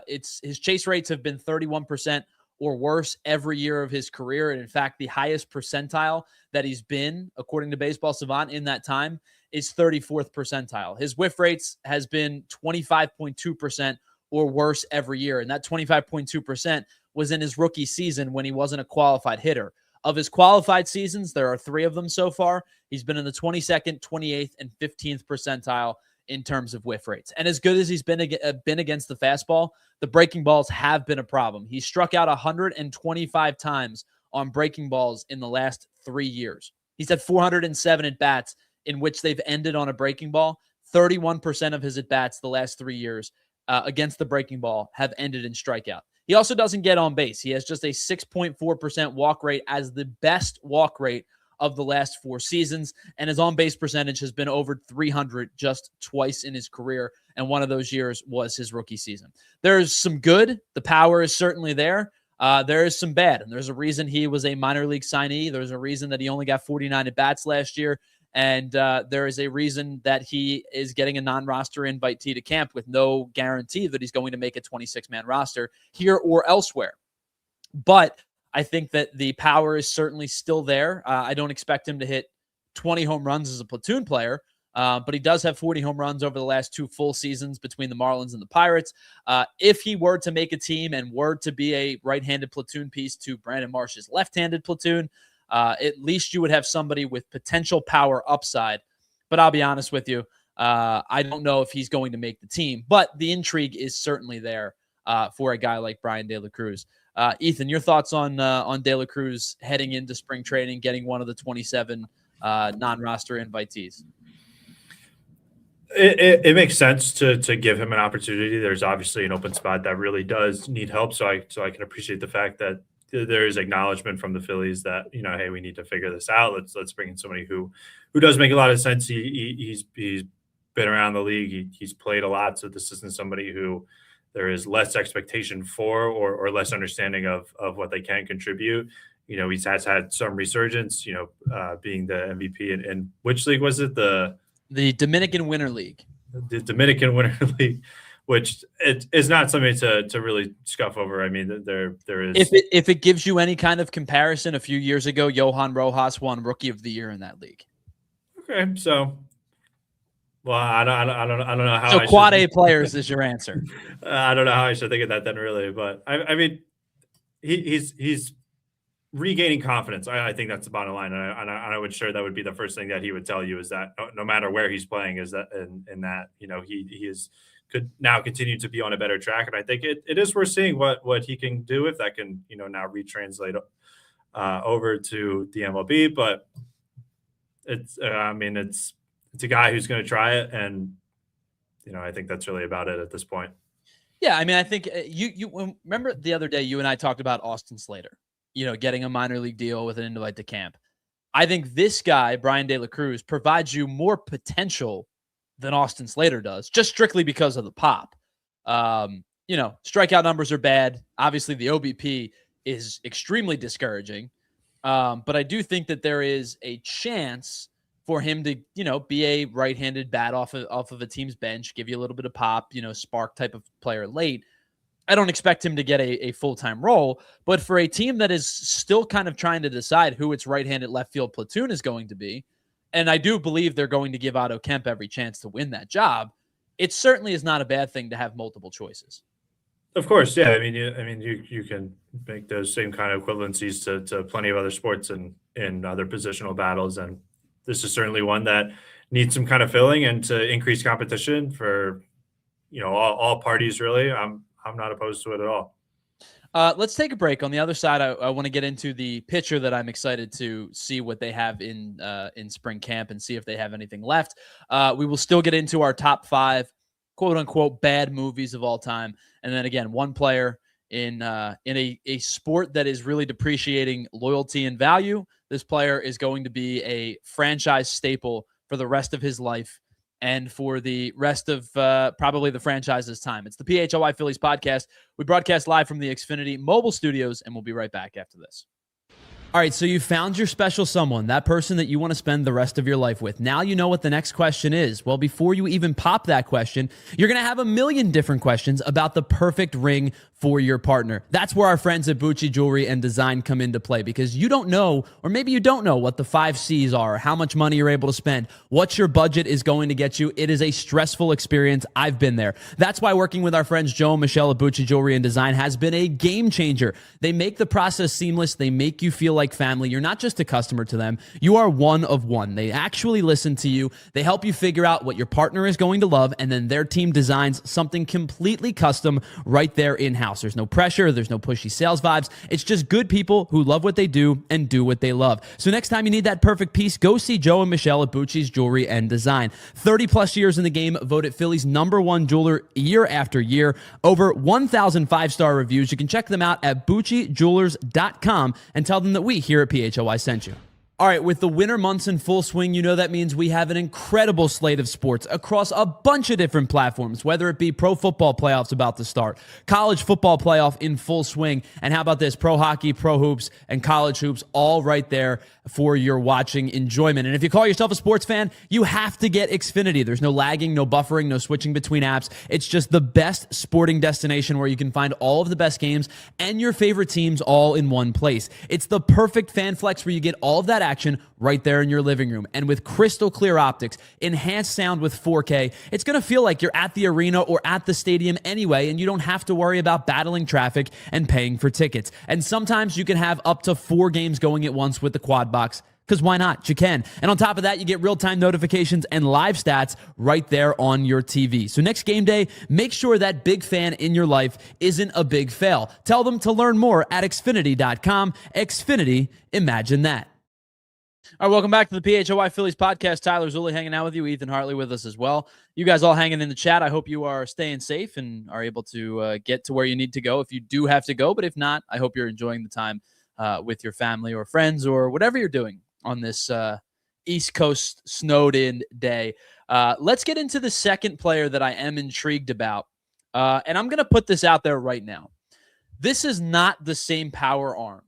His chase rates have been 31% or worse every year of his career. And in fact, the highest percentile that he's been, according to Baseball Savant in that time, is 34th percentile. His whiff rates has been 25.2% or worse every year. And that 25.2% was in his rookie season when he wasn't a qualified hitter. Of his qualified seasons, there are 3 of them so far. He's been in the 22nd, 28th, and 15th percentile in terms of whiff rates. And as good as he's been against the fastball, the breaking balls have been a problem. He struck out 125 times on breaking balls in the last 3 years. He's had 407 at-bats in which they've ended on a breaking ball. 31% of his at-bats the last 3 years against the breaking ball have ended in strikeout. He also doesn't get on base. He has just a 6.4% walk rate as the best walk rate of the last 4 seasons, and his on-base percentage has been over 300 just twice in his career, and one of those years was his rookie season. There's some good. The power is certainly there. There is some bad, and there's a reason he was a minor league signee. There's a reason that he only got 49 at-bats last year, and there is a reason that he is getting a non-roster invitee to camp with no guarantee that he's going to make a 26-man roster here or elsewhere. But I think that the power is certainly still there. I don't expect him to hit 20 home runs as a platoon player, but he does have 40 home runs over the last 2 full seasons between the Marlins and the Pirates. If he were to make a team and were to be a right-handed platoon piece to Brandon Marsh's left-handed platoon, at least you would have somebody with potential power upside. But I'll be honest with you, I don't know if he's going to make the team, but the intrigue is certainly there for a guy like Bryan De La Cruz. Ethan, your thoughts on De La Cruz heading into spring training, getting one of the 27 non-roster invitees? It makes sense to give him an opportunity. There's obviously an open spot that really does need help. So I can appreciate the fact that there is acknowledgement from the Phillies that, hey, we need to figure this out. Let's bring in somebody who does make a lot of sense. He's been around the league. He's played a lot. So this isn't somebody who there is less expectation for or less understanding of what they can contribute. He has had some resurgence, being the MVP in which league was it? The Dominican Winter League. The Dominican Winter League, which it is not something to really scuff over. I mean, there is. If it gives you any kind of comparison, a few years ago, Johan Rojas won Rookie of the Year in that league. Okay, so Well, I don't know how So I quad should. A players is your answer. I don't know how I should think of that then, really. But I mean, he's regaining confidence. I think that's the bottom line, and I would sure that would be the first thing that he would tell you is that no matter where he's playing, is that in that he is could now continue to be on a better track, and I think it is worth seeing what he can do if that can now retranslate over to the MLB. But it's I mean it's a guy who's going to try it, and I think that's really about it at this point. Yeah, I mean, I think you remember the other day you and I talked about Austin Slater, getting a minor league deal with an invite to camp. I think this guy, Bryan De La Cruz, provides you more potential than Austin Slater does, just strictly because of the pop. Strikeout numbers are bad. Obviously, the OBP is extremely discouraging. But I do think that there is a chance for him to, be a right-handed bat off of a team's bench, give you a little bit of pop, spark type of player late. I don't expect him to get a full-time role, but for a team that is still kind of trying to decide who its right-handed left field platoon is going to be, and I do believe they're going to give Otto Kemp every chance to win that job, it certainly is not a bad thing to have multiple choices. Of course, yeah. I mean, you can make those same kind of equivalencies to plenty of other sports and in other positional battles, and this is certainly one that needs some kind of filling and to increase competition for all parties. Really, I'm not opposed to it at all. Let's take a break. On the other side, I want to get into the pitcher that I'm excited to see what they have in spring camp and see if they have anything left. We will still get into our top 5 quote unquote bad movies of all time. And then again, one player in a sport that is really depreciating loyalty and value. This player is going to be a franchise staple for the rest of his life and for the rest of probably the franchise's time. It's the PHLY Phillies podcast. We broadcast live from the Xfinity mobile studios, and we'll be right back after this. All right, so you found your special someone, that person that you want to spend the rest of your life with. Now you know what the next question is. Well, before you even pop that question, you're going to have a million different questions about the perfect ring for your partner. That's where our friends at Bucci Jewelry and Design come into play, because you don't know, or maybe you don't know what the 5 C's are, how much money you're able to spend, what your budget is going to get you. It is a stressful experience. I've been there. That's why working with our friends Joe and Michelle at Bucci Jewelry and Design has been a game changer. They make the process seamless. They make you feel like family. You're not just a customer to them. You are one of one. They actually listen to you. They help you figure out what your partner is going to love, and then their team designs something completely custom right there in-house. There's no pressure. There's no pushy sales vibes. It's just good people who love what they do and do what they love. So next time you need that perfect piece, go see Joe and Michelle at Bucci's Jewelry and Design. 30 plus years in the game, voted Philly's #1 jeweler year after year. Over 1,000 5-star reviews. You can check them out at BucciJewelers.com and tell them that we here at PHLY sent you. All right, with the winter months in full swing, that means we have an incredible slate of sports across a bunch of different platforms, whether it be pro football playoffs about to start, college football playoff in full swing, and how about this, pro hockey, pro hoops, and college hoops, all right there for your watching enjoyment. And if you call yourself a sports fan, you have to get Xfinity. There's no lagging, no buffering, no switching between apps. It's just the best sporting destination where you can find all of the best games and your favorite teams all in one place. It's the perfect fan flex where you get all of that action right there in your living room. And with crystal clear optics, enhanced sound with 4K, it's going to feel like you're at the arena or at the stadium anyway, and you don't have to worry about battling traffic and paying for tickets. And sometimes you can have up to 4 games going at once with the quad box, because why not? You can. And on top of that, you get real-time notifications and live stats right there on your TV. So next game day, make sure that big fan in your life isn't a big fail. Tell them to learn more at Xfinity.com. Xfinity, imagine that. All right, welcome back to the PHLY Phillies podcast. Tyler Zulli hanging out with you. Ethan Hartley with us as well. You guys all hanging in the chat. I hope you are staying safe and are able to get to where you need to go if you do have to go. But if not, I hope you're enjoying the time with your family or friends or whatever you're doing on this East Coast snowed-in day. Let's get into the second player that I am intrigued about. And I'm going to put this out there right now. This is not the same power arm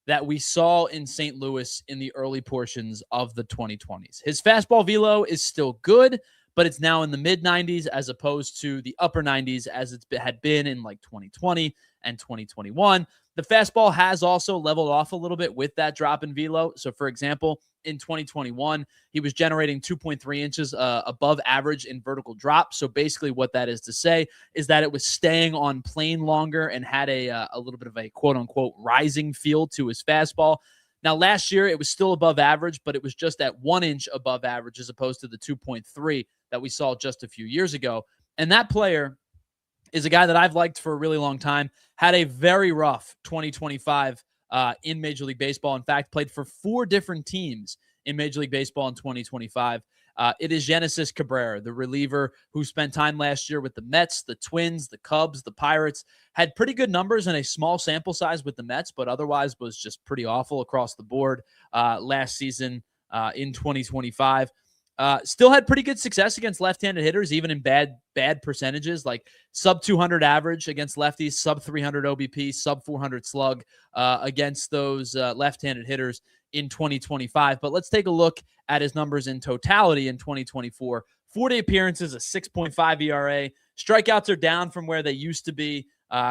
that we saw in St. Louis in the early portions of the 2020s. His fastball velo is still good, but it's now in the mid-90s as opposed to the upper 90s as it had been in like 2020 and 2021. The fastball has also leveled off a little bit with that drop in velo. So, for example, in 2021, he was generating 2.3 inches above average in vertical drop. So basically what that is to say is that it was staying on plane longer and had a little bit of a quote-unquote rising feel to his fastball. Now, last year, it was still above average, but it was just at 1 inch above average as opposed to the 2.3 that we saw just a few years ago. And that player is a guy that I've liked for a really long time, had a very rough 2025 in Major League Baseball. In fact, played for 4 different teams in Major League Baseball in 2025. It is Genesis Cabrera, the reliever who spent time last year with the Mets, the Twins, the Cubs, the Pirates, had pretty good numbers in a small sample size with the Mets, but otherwise was just pretty awful across the board last season in 2025. Still had pretty good success against left-handed hitters, even in bad percentages, like sub 200 average against lefties, sub 300 OBP, sub 400 slug against those left-handed hitters in 2025. But let's take a look at his numbers in totality in 2024. 40 appearances, a 6.5 ERA. Strikeouts are down from where they used to be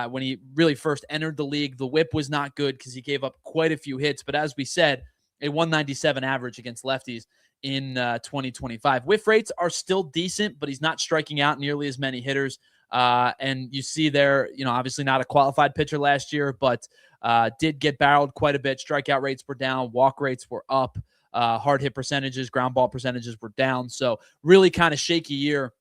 when he really first entered the league. The whip was not good because he gave up quite a few hits. But as we said, a 197 average against lefties in 2025. Whiff rates are still decent, but he's not striking out nearly as many hitters. And you see there, obviously not a qualified pitcher last year, but did get barreled quite a bit. Strikeout rates were down. Walk rates were up. Hard hit percentages, ground ball percentages were down. So really kind of shaky year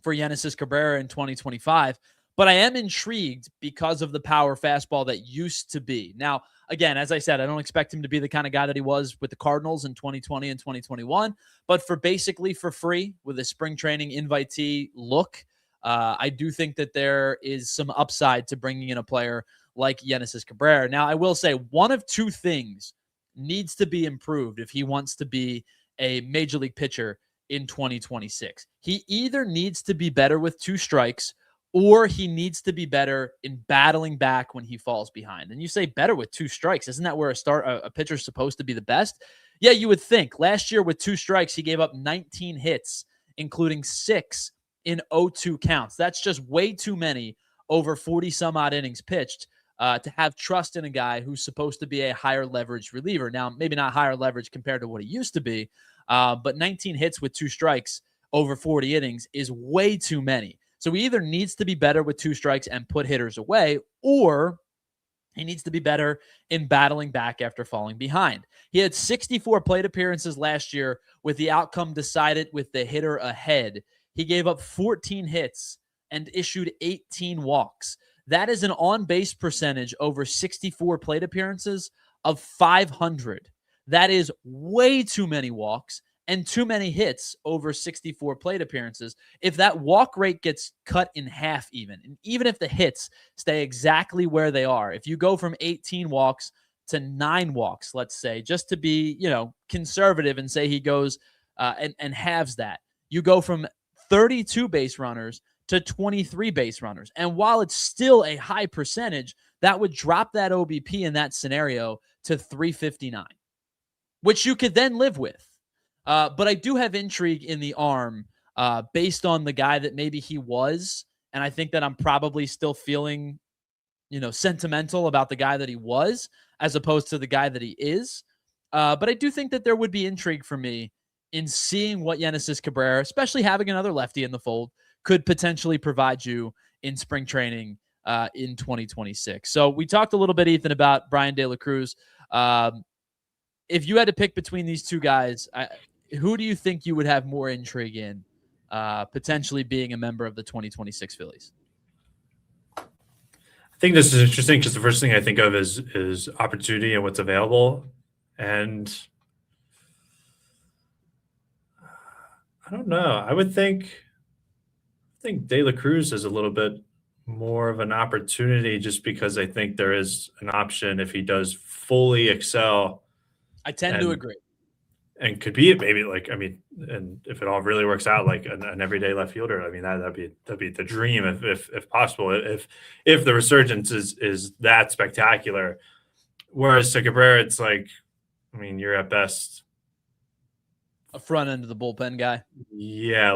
for Genesis Cabrera in 2025. But I am intrigued because of the power fastball that used to be. Now, again, as I said, I don't expect him to be the kind of guy that he was with the Cardinals in 2020 and 2021. But for basically for free with a spring training invitee look, I do think that there is some upside to bringing in a player like Genesis Cabrera. Now, I will say one of two things needs to be improved if he wants to be a major league pitcher in 2026. He either needs to be better with 2 strikes or he needs to be better in battling back when he falls behind. And you say better with 2 strikes. Isn't that where a pitcher's supposed to be the best? Yeah, you would think. Last year with 2 strikes, he gave up 19 hits, including 6 in 0-2 counts. That's just way too many over 40 some odd innings pitched to have trust in a guy who's supposed to be a higher leverage reliever. Now, maybe not higher leverage compared to what he used to be, but 19 hits with 2 strikes over 40 innings is way too many. So he either needs to be better with 2 strikes and put hitters away, or he needs to be better in battling back after falling behind. He had 64 plate appearances last year with the outcome decided with the hitter ahead. He gave up 14 hits and issued 18 walks. That is an on-base percentage over 64 plate appearances of 500. That is way too many walks and too many hits over 64 plate appearances. If that walk rate gets cut in half even, and even if the hits stay exactly where they are, if you go from 18 walks to 9 walks, let's say, just to be, conservative and say he goes and halves that, you go from 32 base runners to 23 base runners. And while it's still a high percentage, that would drop that OBP in that scenario to 359, which you could then live with. But I do have intrigue in the arm based on the guy that maybe he was. And I think that I'm probably still feeling, sentimental about the guy that he was as opposed to the guy that he is. But I do think that there would be intrigue for me in seeing what Genesis Cabrera, especially having another lefty in the fold, could potentially provide you in spring training in 2026. So we talked a little bit, Ethan, about Bryan De La Cruz. If you had to pick between these 2 guys, who do you think you would have more intrigue in potentially being a member of the 2026 Phillies? I think this is interesting because the first thing I think of is opportunity and what's available. And I don't know. I would think De La Cruz is a little bit more of an opportunity just because I think there is an option if he does fully excel. I tend to agree. And could be maybe and if it all really works out, like an everyday left fielder, that'd be the dream if possible, if the resurgence is that spectacular. Whereas to Cabrera, it's like, you're at best a front end of the bullpen guy. Yeah,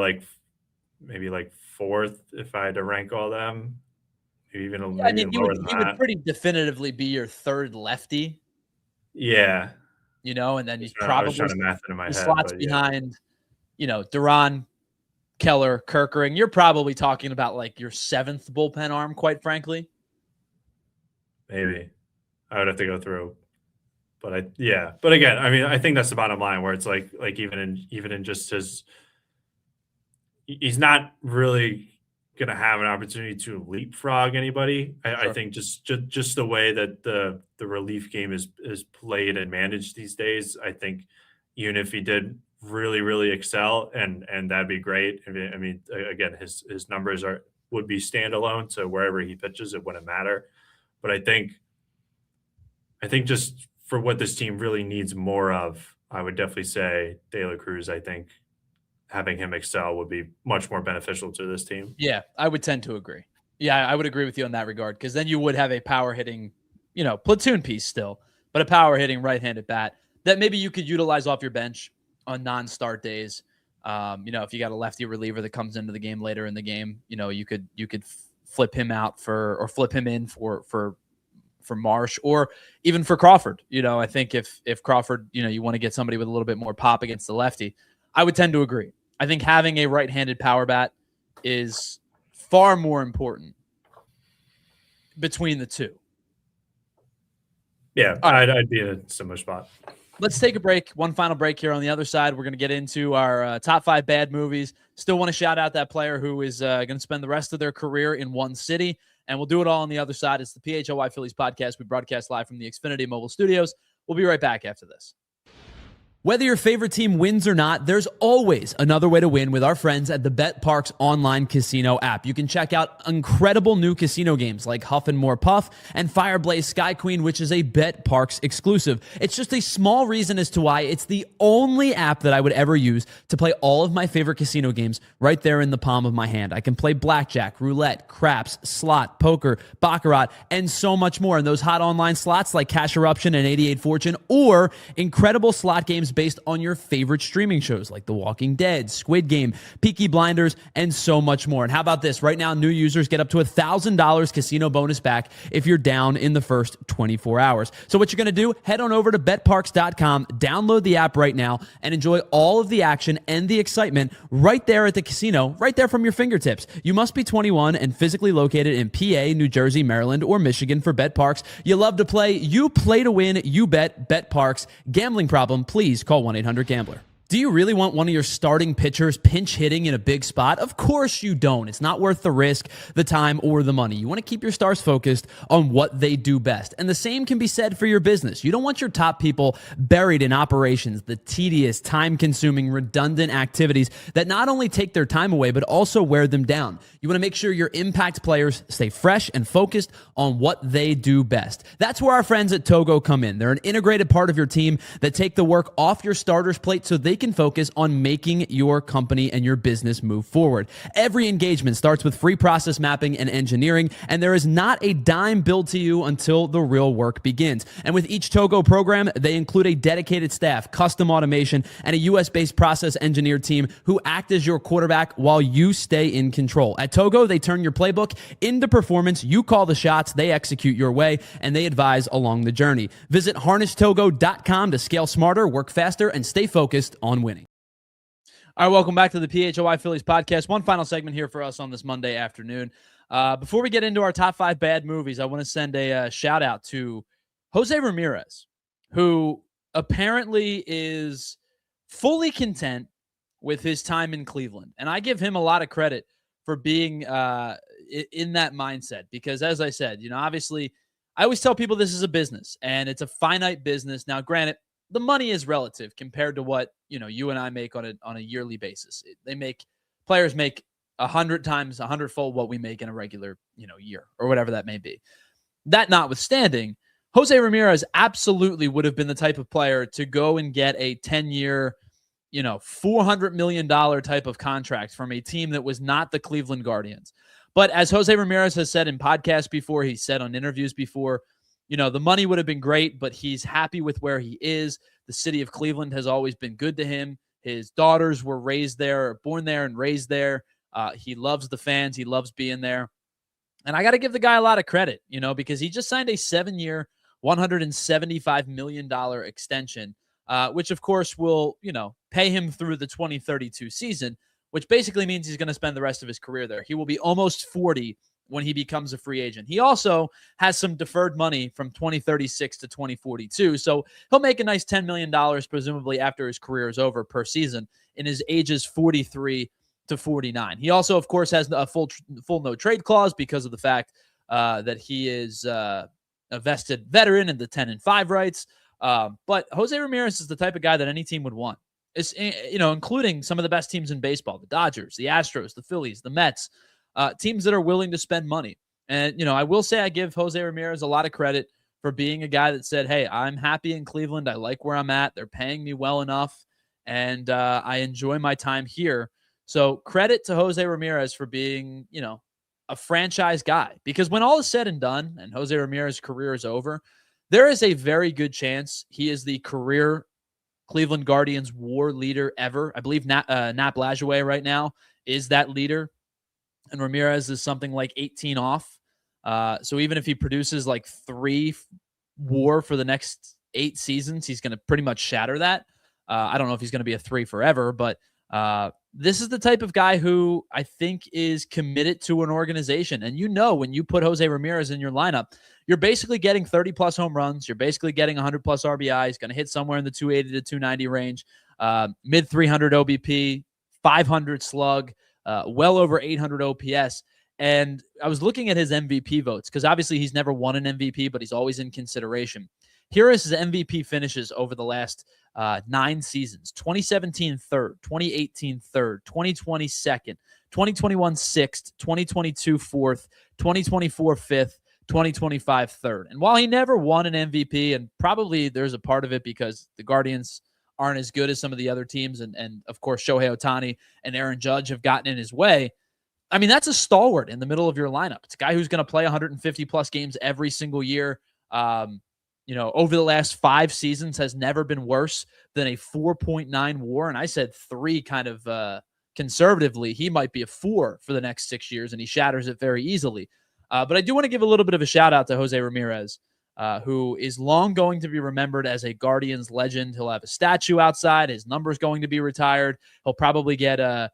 maybe 4th if I had to rank all them. even Yeah, I maybe mean, lower than he would that. pretty definitively be your third lefty, Yeah. and then he's I was probably trying to math it in my he head, slots but yeah, behind, Duran, Keller, Kerkering. You're probably talking about like your seventh bullpen arm, quite frankly. maybe I would have to go through. But but again, I mean, I think that's the bottom line where it's like even in just he's not really going to have an opportunity to leapfrog anybody. I Sure. think just the way that the relief game is played and managed these days, I think even if he did really excel, and that'd be great. I mean, again, his numbers would be standalone, so wherever he pitches, it wouldn't matter. But I think just for what this team really needs more of, I would definitely say De La Cruz. I think having him excel would be much more beneficial to this team. Yeah, I would tend to agree. Yeah, I would agree with you on that regard because then you would have a power hitting, platoon piece still, but a power hitting right-handed bat that maybe you could utilize off your bench on non-start days. If you got a lefty reliever that comes into the game later in the game, you could flip him out or flip him in for Marsh or even for Crawford. I think if Crawford, you want to get somebody with a little bit more pop against the lefty, I would tend to agree. I think having a right-handed power bat is far more important between the two. Yeah, right. I'd be in a similar spot. Let's take a break. One final break here. On the other side, we're going to get into our top 5 bad movies. Still want to shout out that player who is going to spend the rest of their career in one city, and we'll do it all on the other side. It's the PHLY Phillies podcast. We broadcast live from the Xfinity Mobile Studios. We'll be right back after this. Whether your favorite team wins or not, there's always another way to win with our friends at the BetParx online casino app. You can check out incredible new casino games like Huff and More Puff and Fireblaze Sky Queen, which is a BetParx exclusive. It's just a small reason as to why it's the only app that I would ever use to play all of my favorite casino games right there in the palm of my hand. I can play blackjack, roulette, craps, slot, poker, baccarat, and so much more. And those hot online slots like Cash Eruption and 88 Fortune, or incredible slot games based on your favorite streaming shows like The Walking Dead, Squid Game, Peaky Blinders, and so much more. And how about this? Right now, new users get up to $1,000 casino bonus back if you're down in the first 24 hours. So what you're going to do, head on over to betparx.com, download the app right now, and enjoy all of the action and the excitement right there at the casino, right there from your fingertips. You must be 21 and physically located in PA, New Jersey, Maryland, or Michigan for BetParx. You love to play, you play to win, you bet, BetParx. Gambling problem, please call 1-800-GAMBLER. Do you really want one of your starting pitchers pinch hitting in a big spot? Of course you don't. It's not worth the risk, the time, or the money. You want to keep your stars focused on what they do best. And the same can be said for your business. You don't want your top people buried in operations, the tedious, time-consuming, redundant activities that not only take their time away, but also wear them down. You want to make sure your impact players stay fresh and focused on what they do best. That's where our friends at Togo come in. They're an integrated part of your team that take the work off your starter's plate so they can focus on making your company and your business move forward. Every engagement starts with free process mapping and engineering, and there is not a dime billed to you until the real work begins. And with each Togo program, they include a dedicated staff, custom automation, and a US-based process engineer team who act as your quarterback while you stay in control. At Togo, they turn your playbook into performance. You call the shots, they execute your way, and they advise along the journey. Visit harnesstogo.com to scale smarter, work faster, and stay focused on winning. All right, welcome back to the PHLY Phillies podcast. One final segment here for us on this Monday afternoon. Before we get into our top 5 bad movies, I want to send a shout out to Jose Ramirez, who apparently is fully content with his time in Cleveland. And I give him a lot of credit for being in that mindset because, as I said, obviously, I always tell people this is a business and it's a finite business. Now, granted, the money is relative compared to what, you and I make on a yearly basis. Players make 100 times, 100-fold what we make in a regular, year or whatever that may be. That notwithstanding, Jose Ramirez absolutely would have been the type of player to go and get a 10-year, $400 million type of contract from a team that was not the Cleveland Guardians. But as Jose Ramirez has said in podcasts before, he said on interviews before, the money would have been great, but he's happy with where he is. The city of Cleveland has always been good to him. His daughters were born there and raised there. He loves the fans. He loves being there. And I got to give the guy a lot of credit, because he just signed a 7-year, $175 million extension, which of course will, pay him through the 2032 season, which basically means he's going to spend the rest of his career there. He will be almost 40 when he becomes a free agent. He also has some deferred money from 2036 to 2042. So he'll make a nice $10 million, presumably after his career is over per season in his ages 43 to 49. He also, of course, has a full no trade clause because of the fact that he is a vested veteran in the 10-5 rights. But Jose Ramirez is the type of guy that any team would want. It's, including some of the best teams in baseball, the Dodgers, the Astros, the Phillies, the Mets, teams that are willing to spend money. And, I will say I give Jose Ramirez a lot of credit for being a guy that said, hey, I'm happy in Cleveland. I like where I'm at. They're paying me well enough, and I enjoy my time here. So credit to Jose Ramirez for being, a franchise guy. Because when all is said and done and Jose Ramirez's career is over, there is a very good chance he is the career Cleveland Guardians WAR leader ever. I believe Nap Lajoie right now is that leader, and Ramirez is something like 18 off. So even if he produces like 3 WAR for the next 8 seasons, he's going to pretty much shatter that. I don't know if he's going to be a 3 forever, but this is the type of guy who I think is committed to an organization. And when you put Jose Ramirez in your lineup, you're basically getting 30-plus home runs. You're basically getting 100-plus RBIs, going to hit somewhere in the 280 to 290 range, mid-300 OBP, 500 slug, well over 800 OPS. And I was looking at his MVP votes because obviously he's never won an MVP, but he's always in consideration. Here is his MVP finishes over the last 9 seasons: 2017 third, 2018 third, 2020 second, 2021 sixth, 2022 fourth, 2024 fifth, 2025 third. And while he never won an MVP, and probably there's a part of it because the Guardians aren't as good as some of the other teams, and of course Shohei Ohtani and Aaron Judge have gotten in his way, I mean, that's a stalwart in the middle of your lineup. It's a guy who's going to play 150-plus games every single year. Over the last 5 seasons has never been worse than a 4.9 WAR. And I said 3 kind of conservatively. He might be a 4 for the next 6 years, and he shatters it very easily. But I do want to give a little bit of a shout out to Jose Ramirez, who is long going to be remembered as a Guardians legend. He'll have a statue outside. His number's going to be retired. He'll probably get a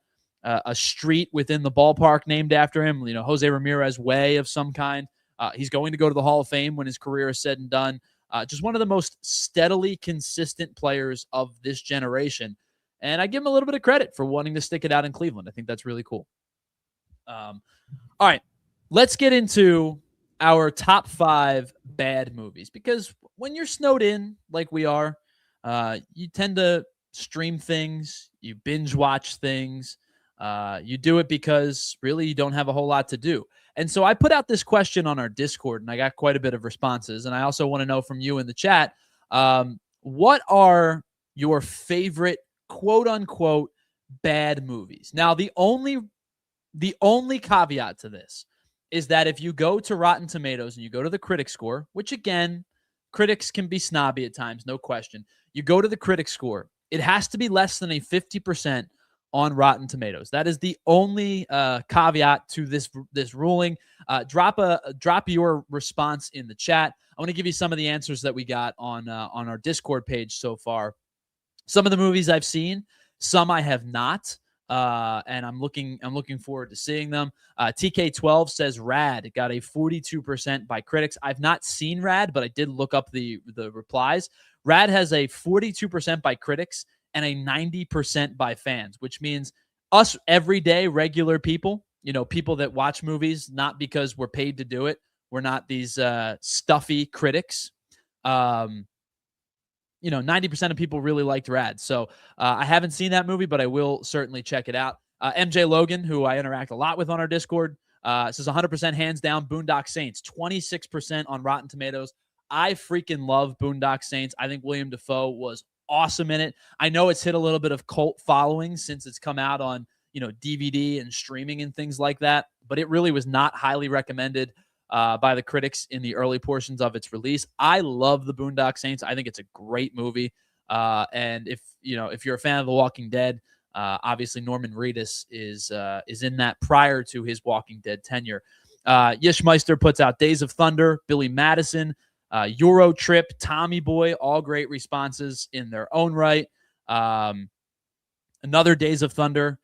street within the ballpark named after him, Jose Ramirez Way of some kind. He's going to go to the Hall of Fame when his career is said and done. Just one of the most steadily consistent players of this generation. And I give him a little bit of credit for wanting to stick it out in Cleveland. I think that's really cool. All right, let's get into our top 5 bad movies. Because when you're snowed in like we are, you tend to stream things, you binge watch things. You do it because really you don't have a whole lot to do. And so I put out this question on our Discord, and I got quite a bit of responses. And I also want to know from you in the chat, what are your favorite quote unquote bad movies? Now, the only caveat to this is that if you go to Rotten Tomatoes and you go to the critic score, which again, critics can be snobby at times, no question. You go to the critic score, it has to be less than a 50% on Rotten Tomatoes. That is the only caveat to this ruling. Drop your response in the chat. I want to give you some of the answers that we got on our Discord page so far. Some of the movies I've seen, some I have not, and I'm looking forward to seeing them. TK12 says Rad. It got a 42% by critics. I've not seen Rad, but I did look up the replies. Rad has a 42% by critics and a 90% by fans, which means us everyday regular people, people that watch movies, not because we're paid to do it. We're not these stuffy critics. 90% of people really liked Rad. So I haven't seen that movie, but I will certainly check it out. MJ Logan, who I interact a lot with on our Discord, says 100% hands down Boondock Saints, 26% on Rotten Tomatoes. I freaking love Boondock Saints. I think William Dafoe was awesome in it. I know it's hit a little bit of cult following since it's come out on, DVD and streaming and things like that, but it really was not highly recommended by the critics in the early portions of its release. I love the Boondock Saints. I think it's a great movie. And if you're a fan of The Walking Dead, obviously Norman Reedus is in that prior to his Walking Dead tenure. Yishmeister puts out Days of Thunder, Billy Madison, Euro Trip, Tommy Boy, all great responses in their own right. Another Days of Thunder.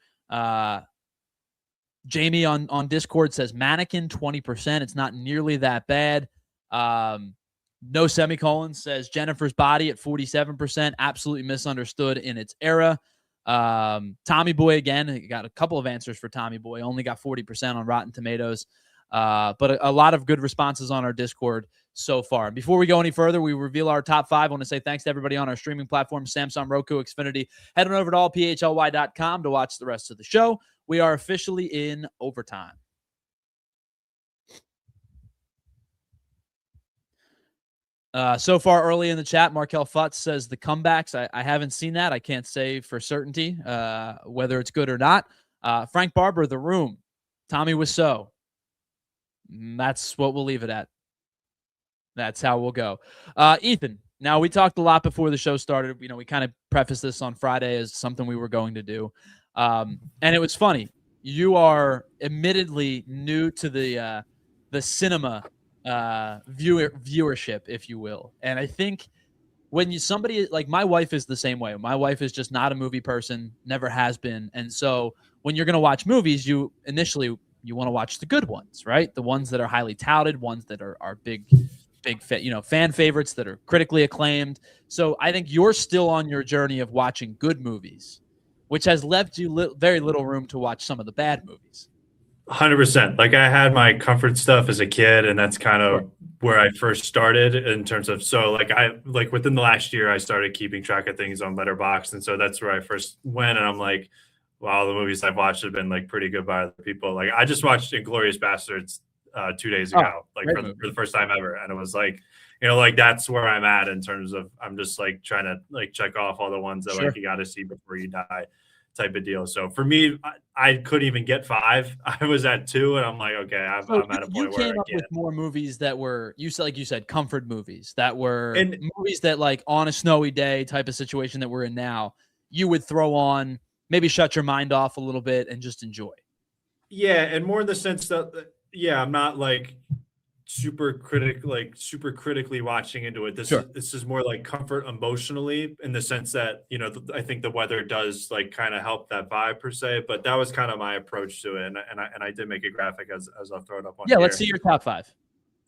Jamie on Discord says Mannequin 20%. It's not nearly that bad. No Semicolon says Jennifer's Body at 47%. Absolutely misunderstood in its era. Tommy Boy again, got a couple of answers for Tommy Boy. Only got 40% on Rotten Tomatoes. But a lot of good responses on our Discord so far. Before we go any further, we reveal our top 5. I want to say thanks to everybody on our streaming platforms, Samsung, Roku, Xfinity. Head on over to allphly.com to watch the rest of the show. We are officially in overtime. So far early in the chat, Markel Futz says the comebacks. I haven't seen that. I can't say for certainty whether it's good or not. Frank Barber, The Room. Tommy Wiseau. That's what we'll leave it at. That's how we'll go. Ethan, now we talked a lot before the show started. You know, we kind of prefaced this on Friday as something we were going to do. And it was funny. You are admittedly new to the cinema viewership, if you will. And I think when somebody like my wife is the same way. My wife is just not a movie person, never has been. And so when you're going to watch movies, you want to watch the good ones, right? The ones that are highly touted, ones that are big, fan favorites that are critically acclaimed. So I think you're still on your journey of watching good movies, which has left you very little room to watch some of the bad movies. 100%. Like I had my comfort stuff as a kid, and that's kind of where I first started in terms of, so like within the last year, I started keeping track of things on Letterboxd. And so that's where I first went. And I'm like, wow, the movies I've watched have been like pretty good by other people. Like I just watched Inglourious Bastards 2 days ago, for the first time ever. And it was like, like that's where I'm at in terms of, I'm just like trying to like check off all the ones that like you got to see before you die type of deal. So for me, I couldn't even get 5. I was at 2 and I'm like, okay, I'm at a point where you came up with more movies that were, like you said, comfort movies that were movies that like on a snowy day type of situation that we're in now, you would throw on, maybe shut your mind off a little bit and just enjoy. Yeah. And more in the sense that, I'm not like super critically watching into it. This is more like comfort emotionally in the sense that, I think the weather does like kind of help that vibe per se, but that was kind of my approach to it. And I did make a graphic as I'll throw it up on here. Let's see your top 5.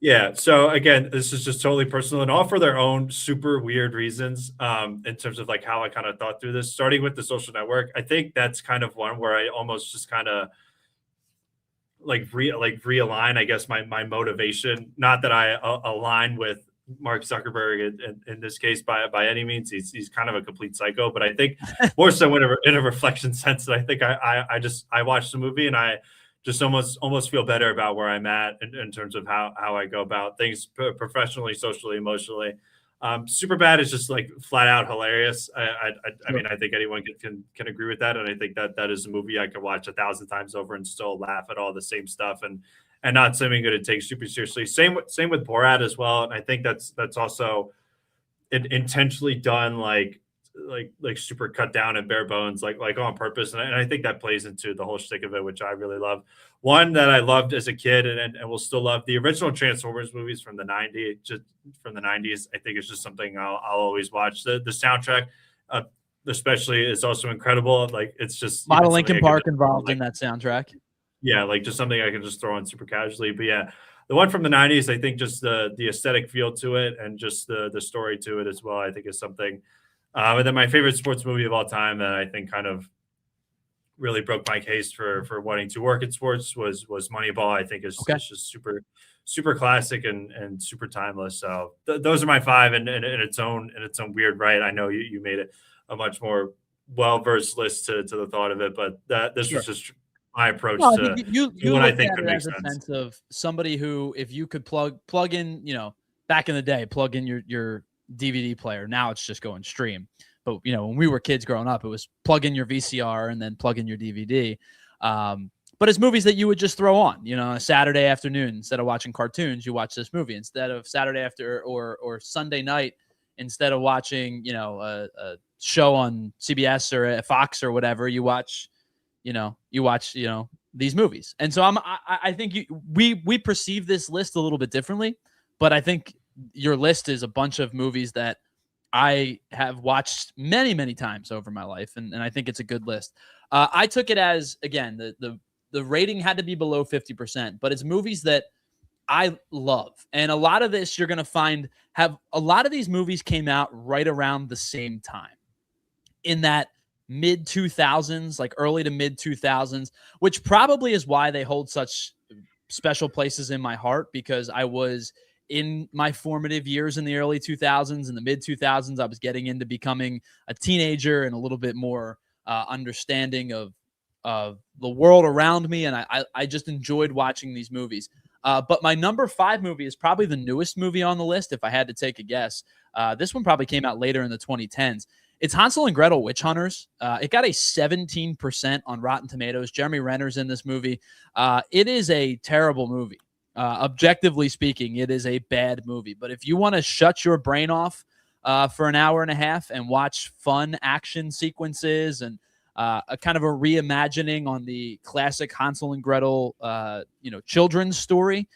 Yeah. So again, this is just totally personal and all for their own super weird reasons in terms of like how I kind of thought through this, starting with The Social Network. I think that's kind of one where I almost just kind of realign, I guess, my motivation. Not that I align with Mark Zuckerberg in this case by any means. He's kind of a complete psycho, but I think more so in a reflection sense that I think I watched the movie and I just almost feel better about where I'm at in terms of how I go about things professionally, socially, emotionally. Superbad is just like flat out hilarious. I mean, I think anyone can agree with that. And I think that is a movie I could watch 1,000 times over and still laugh at all the same stuff and not something good to take super seriously. Same with Borat as well. And I think that's also intentionally done like super cut down and bare bones, like on purpose. And I think that plays into the whole shtick of it, which I really love. One that I loved as a kid and will still love, the original Transformers movies from the 90s. I think it's just something I'll always watch. The soundtrack, especially, is also incredible. Like it's just a lot of Linkin Park involved in that soundtrack. Yeah, like just something I can just throw on super casually. But yeah, the one from the 90s, I think just the aesthetic feel to it and just the story to it as well, I think is something. And then my favorite sports movie of all time that I think kind of really broke my case for wanting to work in sports was Moneyball. I think it's just super classic and super timeless. So those are my 5 and in its own weird right. I know you made it a much more well-versed list to the thought of it, but this was just my approach to what I think could make sense. Sense of somebody who, if you could plug in, back in the day, plug in your DVD player. Now it's just going stream. But, when we were kids growing up, it was plug in your VCR and then plug in your DVD. But it's movies that you would just throw on, a Saturday afternoon. Instead of watching cartoons, you watch this movie. Instead of Saturday after or Sunday night, instead of watching, a show on CBS or a Fox or whatever, you watch these movies. And so I think we perceive this list a little bit differently, but I think your list is a bunch of movies that I have watched many, many times over my life, and I think it's a good list. I took it as, again, the rating had to be below 50%, but it's movies that I love. And a lot of this you're going to find a lot of these movies came out right around the same time, in that mid 2000s, like early to mid 2000s, which probably is why they hold such special places in my heart, because I was in my formative years in the early 2000s. In the mid 2000s, I was getting into becoming a teenager and a little bit more understanding of the world around me. And I just enjoyed watching these movies. But my number 5 movie is probably the newest movie on the list, if I had to take a guess. This one probably came out later in the 2010s. It's Hansel and Gretel Witch Hunters. It got a 17% on Rotten Tomatoes. Jeremy Renner's in this movie. It is a terrible movie. Objectively speaking, it is a bad movie. But if you want to shut your brain off for an hour and a half and watch fun action sequences and a kind of a reimagining on the classic Hansel and Gretel, children's story.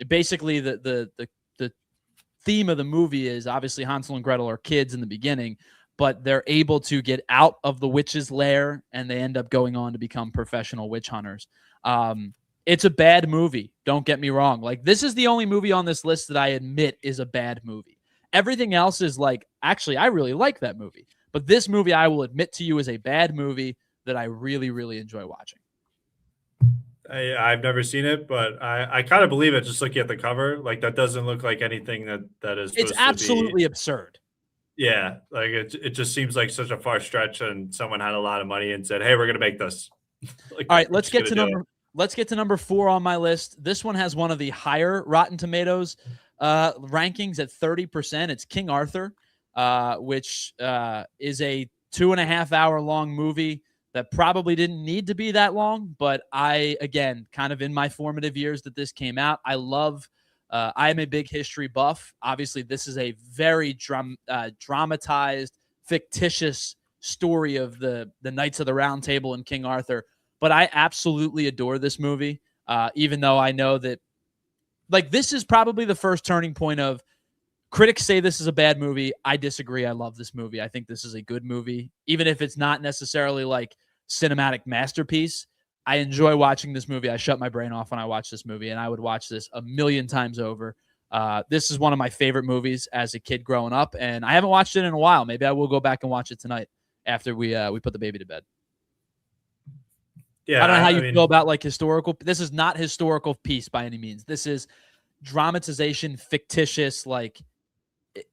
Basically, the theme of the movie is obviously Hansel and Gretel are kids in the beginning, but they're able to get out of the witch's lair and they end up going on to become professional witch hunters. It's a bad movie. Don't get me wrong. Like, this is the only movie on this list that I admit is a bad movie. Everything else is like, actually, I really like that movie. But this movie, I will admit to you, is a bad movie that I really, really enjoy watching. I've never seen it, but I kind of believe it just looking at the cover. Like, that doesn't look like anything that is It's supposed absolutely to be. absurd. Yeah, like it just seems like such a far stretch, and someone had a lot of money and said, "Hey, we're gonna make this." Like, all right, let's get to number 4 on my list. This one has one of the higher Rotten Tomatoes rankings at 30%. It's King Arthur, which is a 2.5 hour long movie that probably didn't need to be that long. But I, again, kind of in my formative years that this came out, I am a big history buff. Obviously, this is a very dramatized, fictitious story of the Knights of the Round Table and King Arthur. But I absolutely adore this movie, even though I know that, like, this is probably the first turning point of critics say this is a bad movie. I disagree. I love this movie. I think this is a good movie, even if it's not necessarily like cinematic masterpiece. I enjoy watching this movie. I shut my brain off when I watch this movie, and I would watch this a million times over. This is one of my favorite movies as a kid growing up, and I haven't watched it in a while. Maybe I will go back and watch it tonight after we put the baby to bed. Yeah, I don't know how you feel about like historical. This is not historical piece by any means. This is dramatization, fictitious. Like,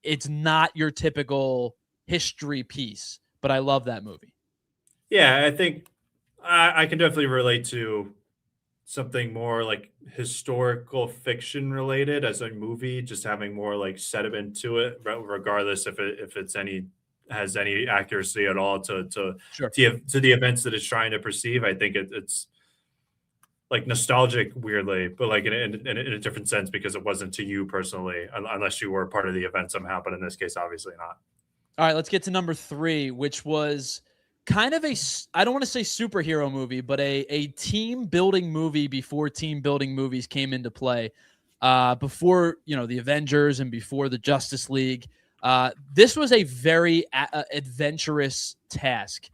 it's not your typical history piece, but I love that movie. Yeah, I think I can definitely relate to something more like historical fiction related as a movie, just having more like sediment to it, regardless if it's has any accuracy at all to Sure. to the events that it's trying to perceive. I think it's like nostalgic weirdly, but like in a different sense, because it wasn't to you personally, unless you were part of the event somehow. But in this case, obviously not. All right, let's get to number 3, which was kind of I don't want to say superhero movie, but a team building movie before team building movies came into play. Before, the Avengers and before the Justice League. This was a very adventurous task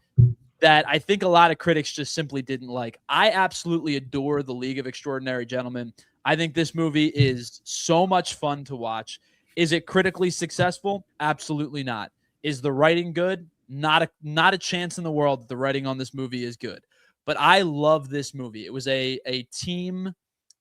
that I think a lot of critics just simply didn't like. I absolutely adore The League of Extraordinary Gentlemen. I think this movie is so much fun to watch. Is it critically successful? Absolutely not. Is the writing good? Not a chance in the world that the writing on this movie is good. But I love this movie. It was a team,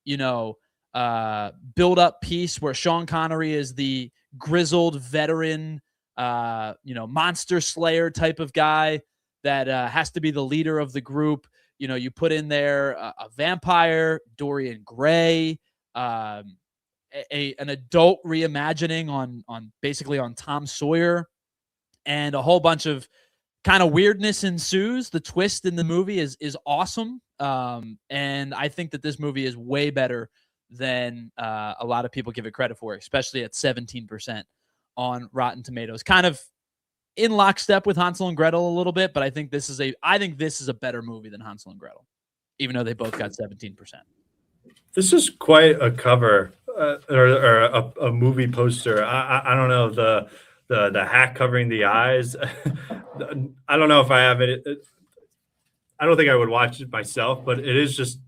build-up piece where Sean Connery is the grizzled veteran, monster slayer type of guy that has to be the leader of the group. You put in there a vampire, Dorian Gray, an adult reimagining on basically on Tom Sawyer, and a whole bunch of kind of weirdness ensues. The twist in the movie is awesome, and I think that this movie is way better than a lot of people give it credit for, especially at 17% on Rotten Tomatoes. Kind of in lockstep with Hansel and Gretel a little bit, but I think this is a better movie than Hansel and Gretel. even though they both got 17%. This is quite a cover or a movie poster. I don't know, the hat covering the eyes. I don't know if I have it. I don't think I would watch it myself, but it is just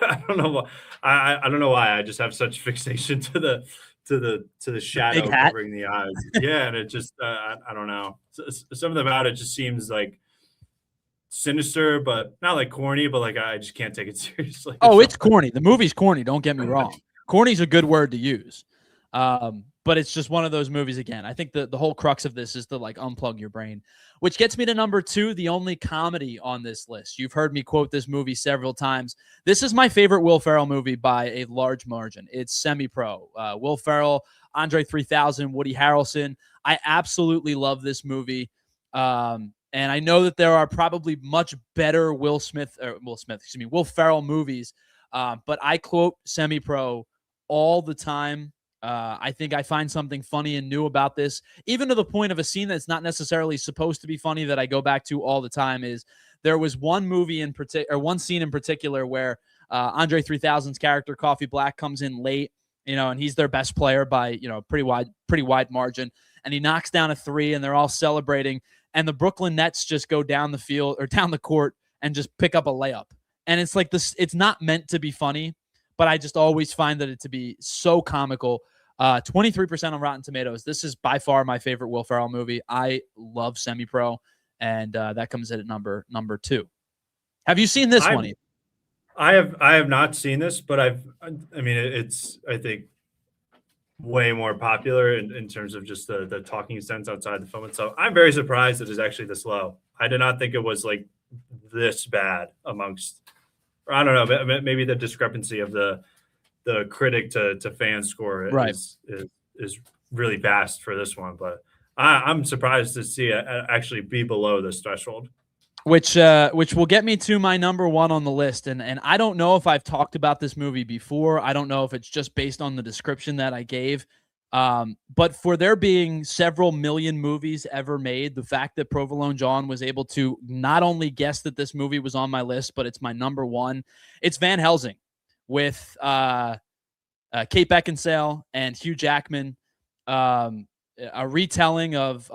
I don't know why. I don't know why I just have such fixation to the shadow covering the eyes. Yeah, and it just I don't know. Something about it just seems like sinister, but not like corny, but like I just can't take it seriously. Oh, it's corny. The movie's corny. Don't get me wrong. Corny's a good word to use. But it's just one of those movies again. I think the whole crux of this is to like unplug your brain, which gets me to number 2, the only comedy on this list. You've heard me quote this movie several times. This is my favorite Will Ferrell movie by a large margin. It's Semi-Pro. Will Ferrell, Andre 3000, Woody Harrelson. I absolutely love this movie. And I know that there are probably much better Will Ferrell movies. But I quote Semi-Pro all the time. I think I find something funny and new about this, even to the point of a scene that's not necessarily supposed to be funny that I go back to all the time. Is there was one scene in particular where Andre 3000's character Coffee Black comes in late, and he's their best player by pretty wide margin, and he knocks down a 3, and they're all celebrating, and the Brooklyn Nets just go down the field or down the court and just pick up a layup, and it's like this. It's not meant to be funny, but I just always find that it to be so comical. 23% on Rotten Tomatoes. This is by far my favorite Will Ferrell movie. I love Semi-Pro, and that comes in at number 2. Have you seen this one? I have not seen this, but it's I think way more popular in terms of just the talking sense outside the film itself. I'm very surprised that it's actually this low. I did not think it was like this bad amongst. Or I don't know, maybe the discrepancy of the critic to fan score is really vast for this one. But I'm surprised to see it actually be below this threshold. Which will get me to my number 1 on the list. And I don't know if I've talked about this movie before. I don't know if it's just based on the description that I gave. But for there being several million movies ever made, the fact that Provolone John was able to not only guess that this movie was on my list, but it's my number 1. It's Van Helsing with Kate Beckinsale and Hugh Jackman. A retelling of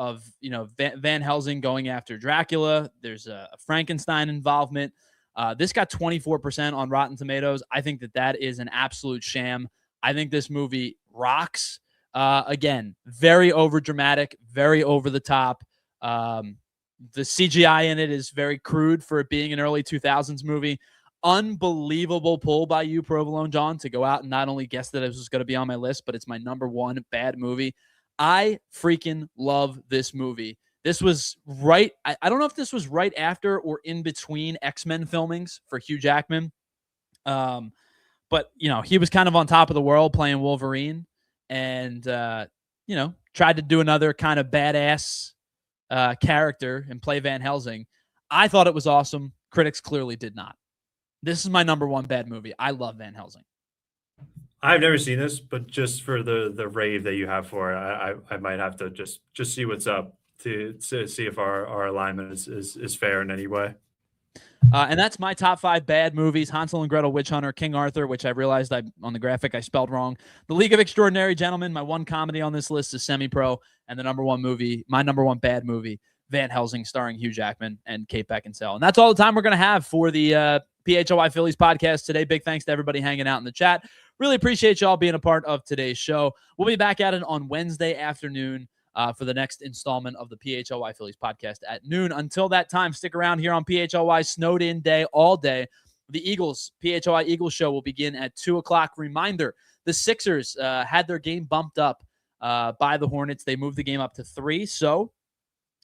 Van Helsing going after Dracula. There's a Frankenstein involvement. This got 24% on Rotten Tomatoes. I think that is an absolute sham. I think this movie rocks. Again, very overdramatic, very over the top. The CGI in it is very crude for it being an early 2000s movie. Unbelievable pull by you, Provolone John, to go out and not only guess that it was going to be on my list, but it's my number 1 bad movie. I freaking love this movie. This was right. I don't know if this was right after or in between X-Men filmings for Hugh Jackman. But he was kind of on top of the world playing Wolverine. And, tried to do another kind of badass character and play Van Helsing. I thought it was awesome. Critics clearly did not. This is my number 1 bad movie. I love Van Helsing. I've never seen this, but just for the rave that you have for it, I might have to just see what's up to see if our alignment is fair in any way. And that's my top 5 bad movies: Hansel and Gretel, Witch Hunter, King Arthur, which I realized on the graphic I spelled wrong, The League of Extraordinary Gentlemen. My 1 comedy on this list is Semi-Pro, and the number 1 movie, my number 1 bad movie, Van Helsing, starring Hugh Jackman and Kate Beckinsale. And that's all the time we're going to have for the PHLY Phillies podcast today. Big thanks to everybody hanging out in the chat. Really appreciate y'all being a part of today's show. We'll be back at it on Wednesday afternoon for the next installment of the PHLY Phillies podcast at noon. Until that time, stick around here on PHLY Snowed In Day all day. The PHLY Eagles show will begin at 2 o'clock. Reminder, the Sixers had their game bumped up by the Hornets. They moved the game up to 3, so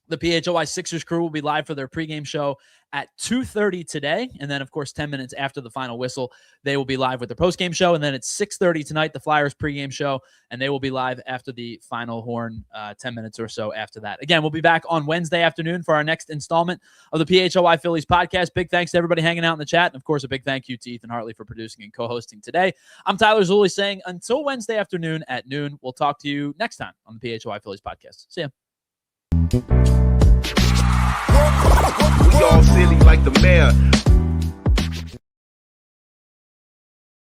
the PHLY Sixers crew will be live for their pregame show at 2:30 today. And then, of course, 10 minutes after the final whistle, they will be live with their postgame show. And then at 6:30 tonight, the Flyers pregame show, and they will be live after the final horn 10 minutes or so after that. Again, we'll be back on Wednesday afternoon for our next installment of the PHLY Phillies podcast. Big thanks to everybody hanging out in the chat. And, of course, a big thank you to Ethan Hartley for producing and co-hosting today. I'm Tyler Zulli saying until Wednesday afternoon at noon, we'll talk to you next time on the PHLY Phillies podcast. See ya. We all silly like the mayor.